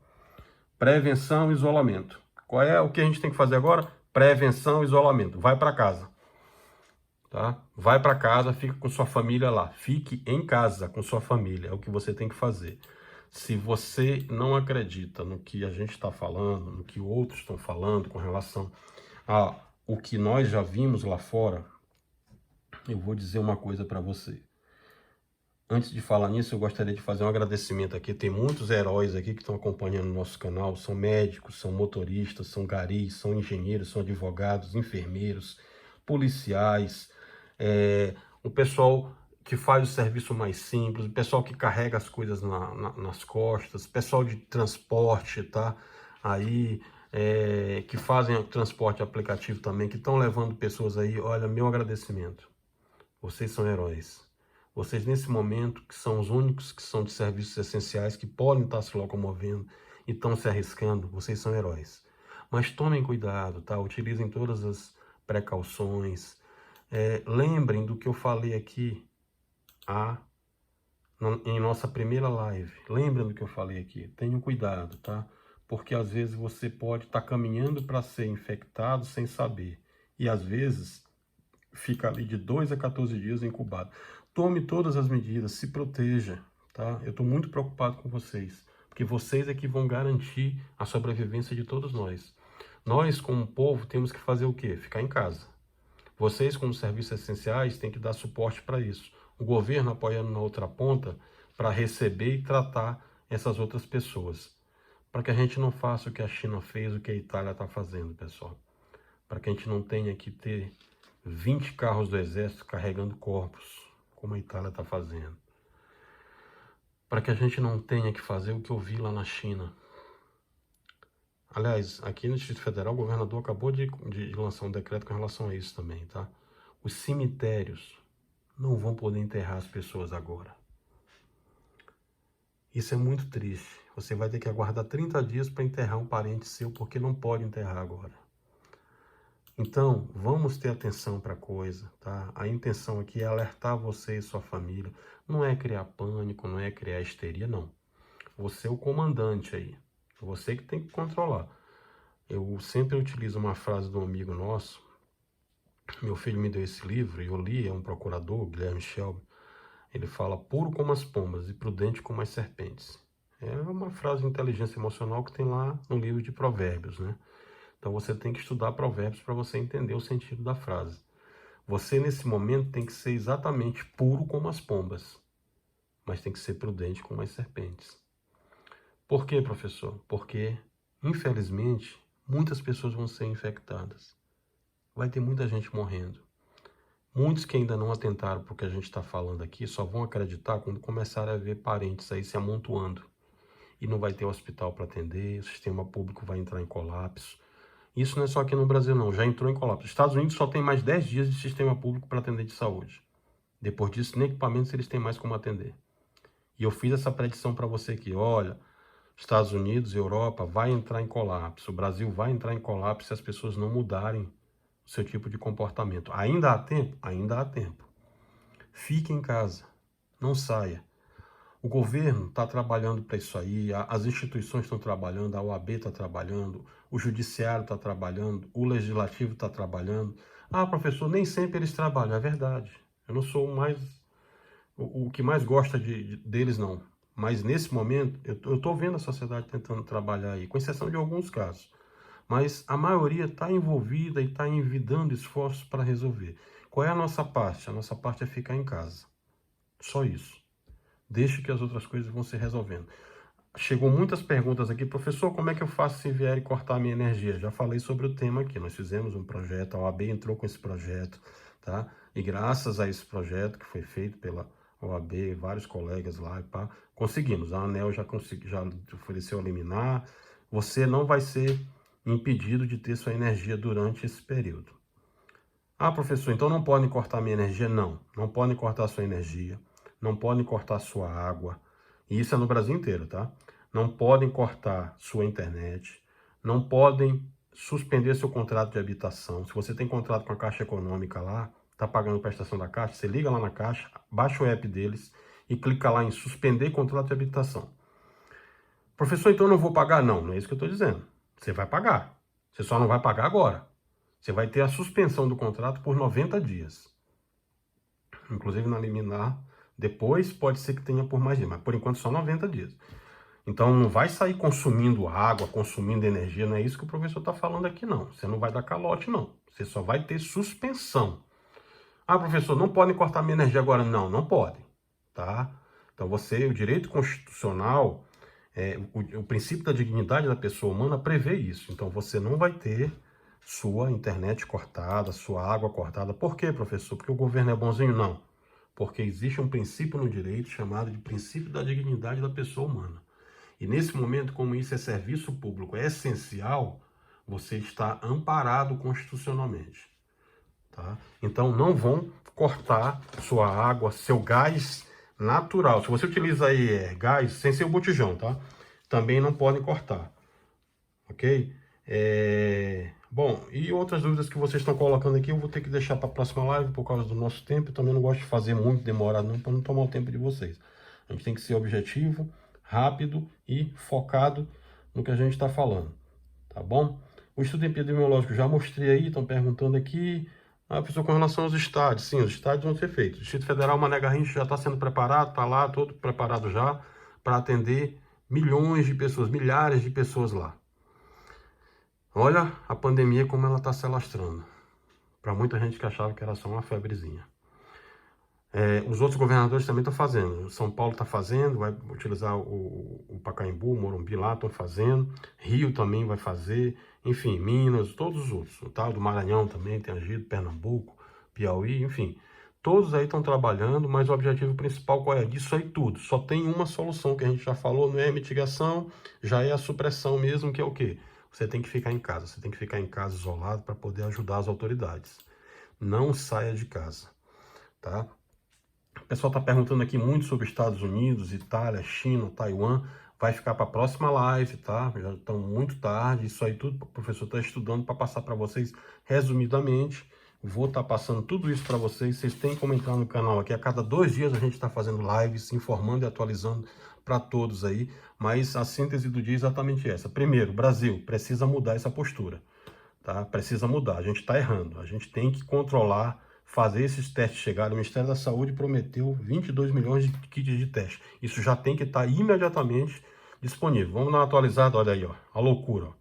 Prevenção e isolamento. Qual é o que a gente tem que fazer agora? Prevenção e isolamento. Vai para casa. Tá? Vai para casa, fica com sua família lá. Fique em casa com sua família. É o que você tem que fazer. Se você não acredita no que a gente está falando, no que outros estão falando com relação a o que nós já vimos lá fora, eu vou dizer uma coisa para você. Antes de falar nisso, eu gostaria de fazer um agradecimento aqui. Tem muitos heróis aqui que estão acompanhando o nosso canal. São médicos, são motoristas, são garis, são engenheiros, são advogados, enfermeiros, policiais, o pessoal que faz o serviço mais simples, o pessoal que carrega as coisas nas costas, pessoal de transporte, tá? Aí, que fazem o transporte aplicativo também, que estão levando pessoas aí. Olha, meu agradecimento. Vocês são heróis. Vocês, nesse momento, que são os únicos que são de serviços essenciais, que podem estar se locomovendo e estão se arriscando, vocês são heróis. Mas tomem cuidado, tá? Utilizem todas as precauções. Lembrem do que eu falei aqui em nossa primeira live. Lembrem do que eu falei aqui. Tenham cuidado, tá? Porque às vezes você pode estar caminhando para ser infectado sem saber. E às vezes fica ali de 2 a 14 dias incubado. Tome todas as medidas, se proteja, tá? Eu estou muito preocupado com vocês, porque vocês é que vão garantir a sobrevivência de todos nós. Nós, como povo, temos que fazer o quê? Ficar em casa. Vocês, como serviços essenciais, têm que dar suporte para isso. O governo apoiando na outra ponta para receber e tratar essas outras pessoas. Para que a gente não faça o que a China fez, o que a Itália está fazendo, pessoal. Para que a gente não tenha que ter 20 carros do exército carregando corpos, como a Itália está fazendo. Para que a gente não tenha que fazer o que eu vi lá na China. Aliás, aqui no Distrito Federal, o governador acabou de lançar um decreto com relação a isso também, tá? Os cemitérios não vão poder enterrar as pessoas agora. Isso é muito triste. Você vai ter que aguardar 30 dias para enterrar um parente seu, porque não pode enterrar agora. Então, vamos ter atenção para a coisa, tá? A intenção aqui é alertar você e sua família. Não é criar pânico, não é criar histeria, não. Você é o comandante aí. Você que tem que controlar. Eu sempre utilizo uma frase de um amigo nosso. Meu filho me deu esse livro e eu li, é um procurador, Guilherme Shelby. Ele fala puro como as pombas e prudente como as serpentes. É uma frase de inteligência emocional que tem lá no livro de Provérbios, né? Então você tem que estudar Provérbios para você entender o sentido da frase. Você nesse momento tem que ser exatamente puro como as pombas, mas tem que ser prudente como as serpentes. Por quê, professor? Porque, infelizmente, muitas pessoas vão ser infectadas. Vai ter muita gente morrendo. Muitos que ainda não atentaram para o que a gente está falando aqui só vão acreditar quando começarem a ver parentes aí se amontoando. E não vai ter hospital para atender, o sistema público vai entrar em colapso. Isso não é só aqui no Brasil não, já entrou em colapso. Os Estados Unidos só tem mais 10 dias de sistema público para atender de saúde. Depois disso, nem equipamentos eles têm mais como atender. E eu fiz essa predição para você aqui, olha, Estados Unidos, Europa vai entrar em colapso, o Brasil vai entrar em colapso se as pessoas não mudarem o seu tipo de comportamento. Ainda há tempo? Ainda há tempo. Fique em casa, não saia. O governo está trabalhando para isso aí, as instituições estão trabalhando, a OAB está trabalhando, o judiciário está trabalhando, o legislativo está trabalhando. Ah, professor, nem sempre eles trabalham, é verdade. Eu não sou o que mais gosta deles, não. Mas nesse momento, eu estou vendo a sociedade tentando trabalhar aí, com exceção de alguns casos. Mas a maioria está envolvida e está envidando esforços para resolver. Qual é a nossa parte? A nossa parte é ficar em casa. Só isso. Deixe que as outras coisas vão se resolvendo. Chegou muitas perguntas aqui. Professor, como é que eu faço se vierem cortar a minha energia? Já falei sobre o tema aqui. Nós fizemos um projeto, a OAB entrou com esse projeto, tá? E graças a esse projeto que foi feito pela OAB, vários colegas lá, pá, conseguimos. A ANEEL já ofereceu a liminar. Você não vai ser impedido de ter sua energia durante esse período. Ah, professor, então não podem cortar minha energia? Não, não podem cortar sua energia. Não podem cortar sua água, e isso é no Brasil inteiro, tá? Não podem cortar sua internet, não podem suspender seu contrato de habitação. Se você tem contrato com a Caixa Econômica lá, tá pagando prestação da Caixa, você liga lá na Caixa, baixa o app deles e clica lá em suspender contrato de habitação. Professor, então eu não vou pagar? Não, não é isso que eu estou dizendo. Você vai pagar, você só não vai pagar agora. Você vai ter a suspensão do contrato por 90 dias. Inclusive na liminar. Depois pode ser que tenha por mais dias, mas por enquanto só 90 dias. Então não vai sair consumindo água, consumindo energia, não é isso que o professor está falando aqui não. Você não vai dar calote não, você só vai ter suspensão. Ah, professor, não podem cortar minha energia agora? Não, não podem, tá? Então o direito constitucional, o princípio da dignidade da pessoa humana prevê isso. Então você não vai ter sua internet cortada, sua água cortada. Por quê, professor? Porque o governo é bonzinho? Não. Porque existe um princípio no direito chamado de princípio da dignidade da pessoa humana. E nesse momento, como isso é serviço público, é essencial, você está amparado constitucionalmente. Tá? Então não vão cortar sua água, seu gás natural. Se você utiliza aí gás sem ser o botijão, tá? Também não podem cortar. Ok? Bom, e outras dúvidas que vocês estão colocando aqui, eu vou ter que deixar para a próxima live por causa do nosso tempo. Eu também não gosto de fazer muito demorado não, para não tomar o tempo de vocês. A gente tem que ser objetivo, rápido e focado no que a gente está falando, tá bom? O estudo epidemiológico já mostrei aí, estão perguntando aqui. Ah, pessoal, com relação aos estádios, sim, os estádios vão ser feitos. O Distrito Federal Mané Garrincha já está sendo preparado, está lá, todo preparado já, para atender milhões de pessoas, milhares de pessoas lá. Olha a pandemia como ela está se alastrando. Para muita gente que achava que era só uma febrezinha. Os outros governadores também estão fazendo. São Paulo está fazendo, vai utilizar o Pacaembu, o Morumbi lá, estão fazendo. Rio também vai fazer. Enfim, Minas, todos os outros. Tá? Do Maranhão também tem agido, Pernambuco, Piauí, enfim. Todos aí estão trabalhando, mas o objetivo principal qual é? Disso aí tudo. Só tem uma solução que a gente já falou, não é a mitigação, já é a supressão mesmo, que é o quê? Você tem que ficar em casa, você tem que ficar em casa isolado para poder ajudar as autoridades. Não saia de casa, tá? O pessoal está perguntando aqui muito sobre Estados Unidos, Itália, China, Taiwan. Vai ficar para a próxima live, tá? Já estão muito tarde. Isso aí tudo o professor está estudando para passar para vocês resumidamente. Vou estar passando tudo isso para vocês. Vocês têm que comentar no canal aqui. A cada 2 dias a gente está fazendo lives, informando e atualizando para todos aí. Mas a síntese do dia é exatamente essa. Primeiro, Brasil precisa mudar essa postura, tá? Precisa mudar. A gente está errando. A gente tem que controlar, fazer esses testes chegarem. O Ministério da Saúde prometeu 22 milhões de kits de teste. Isso já tem que estar imediatamente disponível. Vamos dar uma atualizada, olha aí, ó, a loucura. Ó.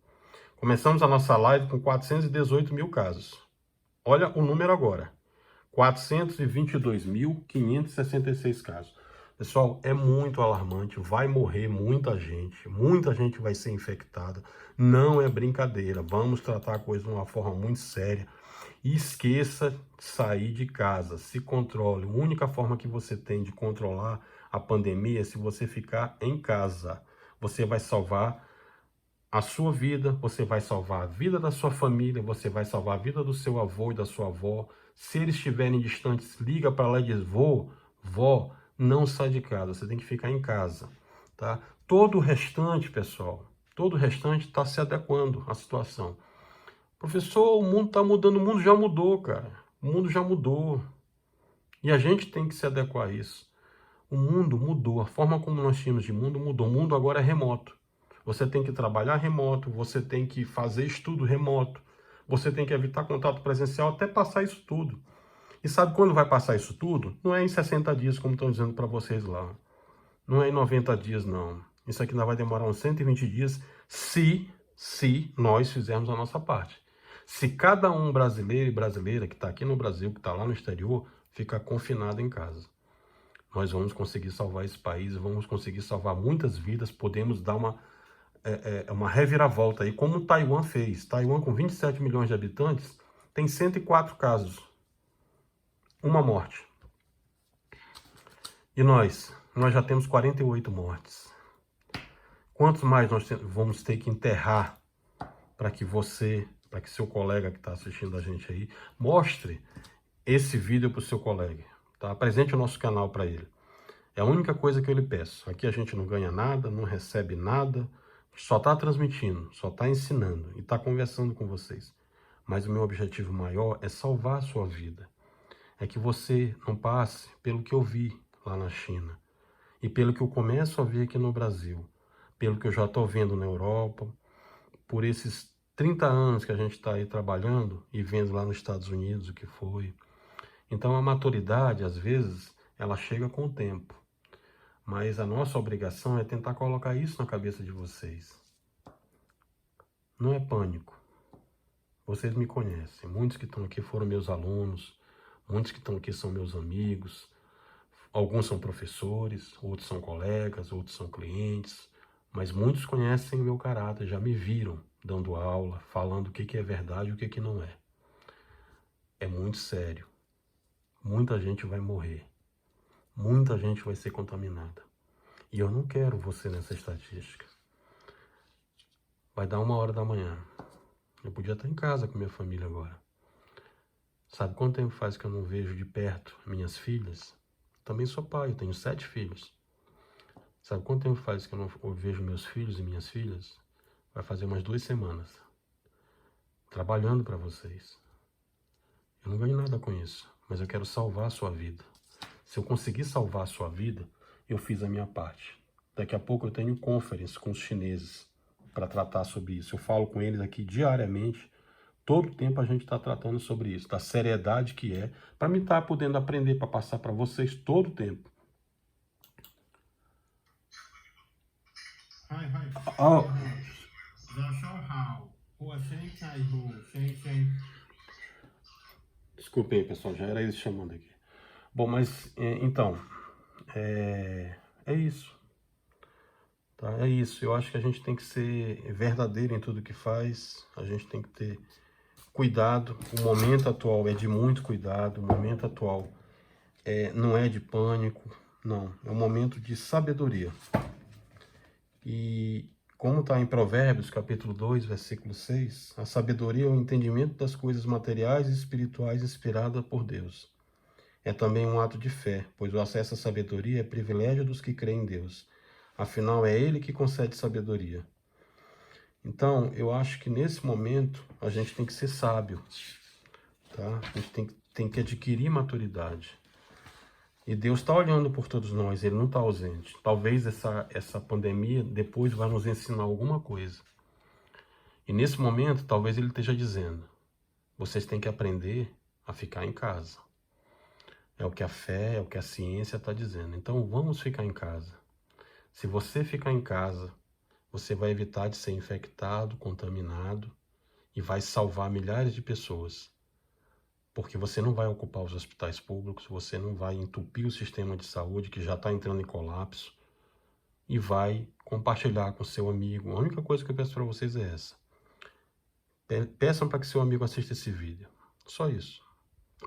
Começamos a nossa live com 418 mil casos. Olha o número agora, 422.566 casos. Pessoal, é muito alarmante, vai morrer muita gente vai ser infectada. Não é brincadeira, vamos tratar a coisa de uma forma muito séria. E esqueça de sair de casa, se controle. A única forma que você tem de controlar a pandemia é se você ficar em casa. Você vai salvar a sua vida, você vai salvar a vida da sua família, você vai salvar a vida do seu avô e da sua avó. Se eles estiverem distantes, liga para lá e diz, vó, não sai de casa, você tem que ficar em casa, tá? Todo o restante, pessoal, todo o restante está se adequando à situação. Professor, o mundo está mudando, o mundo já mudou, cara. O mundo já mudou. E a gente tem que se adequar a isso. O mundo mudou, a forma como nós tínhamos de mundo mudou. O mundo agora é remoto. Você tem que trabalhar remoto, você tem que fazer estudo remoto, você tem que evitar contato presencial até passar isso tudo. E sabe quando vai passar isso tudo? Não é em 60 dias, como estão dizendo para vocês lá. Não é em 90 dias, não. Isso aqui ainda vai demorar uns 120 dias se nós fizermos a nossa parte. Se cada um brasileiro e brasileira que está aqui no Brasil, que está lá no exterior, ficar confinado em casa, nós vamos conseguir salvar esse país, vamos conseguir salvar muitas vidas, podemos dar uma reviravolta aí, como Taiwan fez. Taiwan, com 27 milhões de habitantes, tem 104 casos, uma morte. E nós já temos 48 mortes. Quantos mais nós vamos ter que enterrar para que você, para que seu colega que está assistindo a gente aí, mostre esse vídeo para o seu colega, tá? Apresente o nosso canal para ele. É a única coisa que eu lhe peço. Aqui a gente não ganha nada, não recebe nada, só está transmitindo, só está ensinando e está conversando com vocês. Mas o meu objetivo maior é salvar a sua vida. É que você não passe pelo que eu vi lá na China e pelo que eu começo a ver aqui no Brasil, pelo que eu já estou vendo na Europa, por esses 30 anos que a gente está aí trabalhando e vendo lá nos Estados Unidos o que foi. Então a maturidade, às vezes, ela chega com o tempo. Mas a nossa obrigação é tentar colocar isso na cabeça de vocês. Não é pânico. Vocês me conhecem. Muitos que estão aqui foram meus alunos, muitos que estão aqui são meus amigos. Alguns são professores, outros são colegas, outros são clientes. Mas muitos conhecem o meu caráter, já me viram dando aula, falando o que é verdade e o que não é. É muito sério. Muita gente vai morrer. Muita gente vai ser contaminada. E eu não quero você nessa estatística. Vai dar 1h da manhã. Eu podia estar em casa com minha família agora. Sabe quanto tempo faz que eu não vejo de perto minhas filhas? Também sou pai, eu tenho 7 filhos. Sabe quanto tempo faz que eu não vejo meus filhos e minhas filhas? Vai fazer umas 2 semanas. Trabalhando para vocês. Eu não ganho nada com isso, mas eu quero salvar a sua vida. Se eu conseguir salvar a sua vida, eu fiz a minha parte. Daqui a pouco eu tenho conference com os chineses para tratar sobre isso. Eu falo com eles aqui diariamente. Todo tempo a gente está tratando sobre isso, da seriedade que é, para me estar podendo aprender, para passar para vocês todo o tempo. Desculpem, pessoal, já era eles chamando aqui. Bom, mas então, é isso. Tá? É isso. Eu acho que a gente tem que ser verdadeiro em tudo que faz. A gente tem que ter cuidado. O momento atual é de muito cuidado. O momento atual não é de pânico. Não. É um momento de sabedoria. E Como está em Provérbios, capítulo 2, versículo 6, a sabedoria é o entendimento das coisas materiais e espirituais inspirada por Deus. É também um ato de fé, pois o acesso à sabedoria é privilégio dos que creem em Deus. Afinal, é Ele que concede sabedoria. Então, eu acho que nesse momento a gente tem que ser sábio, tá? A gente tem que adquirir maturidade. E Deus está olhando por todos nós, Ele não está ausente. Talvez essa pandemia depois vai nos ensinar alguma coisa. E nesse momento, talvez Ele esteja dizendo, vocês têm que aprender a ficar em casa. É o que a fé, é o que a ciência está dizendo. Então vamos ficar em casa. Se você ficar em casa, você vai evitar de ser infectado, contaminado e vai salvar milhares de pessoas. Porque você não vai ocupar os hospitais públicos, você não vai entupir o sistema de saúde que já está entrando em colapso e vai compartilhar com seu amigo. A única coisa que eu peço para vocês é essa. Peçam para que seu amigo assista esse vídeo. Só isso.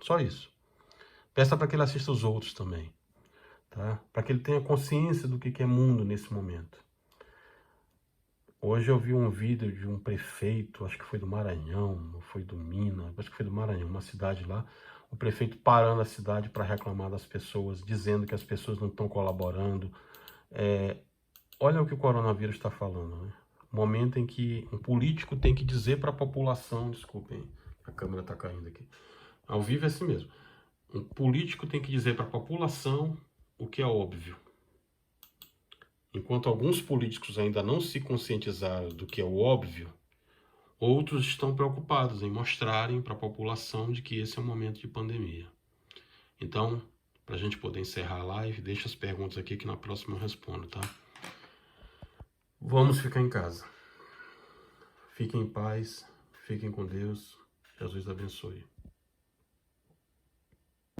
Só isso. Peça para que ele assista os outros também. Tá? Para que ele tenha consciência do que é mundo nesse momento. Hoje eu vi um vídeo de um prefeito, acho que foi do Maranhão, não foi do Minas, acho que foi do Maranhão, uma cidade lá, o prefeito parando a cidade para reclamar das pessoas, dizendo que as pessoas não estão colaborando. Olha o que o coronavírus está falando, né? Momento em que um político tem que dizer para a população, desculpem, a câmera está caindo aqui, ao vivo é assim mesmo, um político tem que dizer para a população o que é óbvio. Enquanto alguns políticos ainda não se conscientizaram do que é o óbvio, outros estão preocupados em mostrarem para a população de que esse é um momento de pandemia. Então, para a gente poder encerrar a live, deixa as perguntas aqui que na próxima eu respondo, tá? Vamos ficar em casa. Fiquem em paz, fiquem com Deus. Jesus abençoe.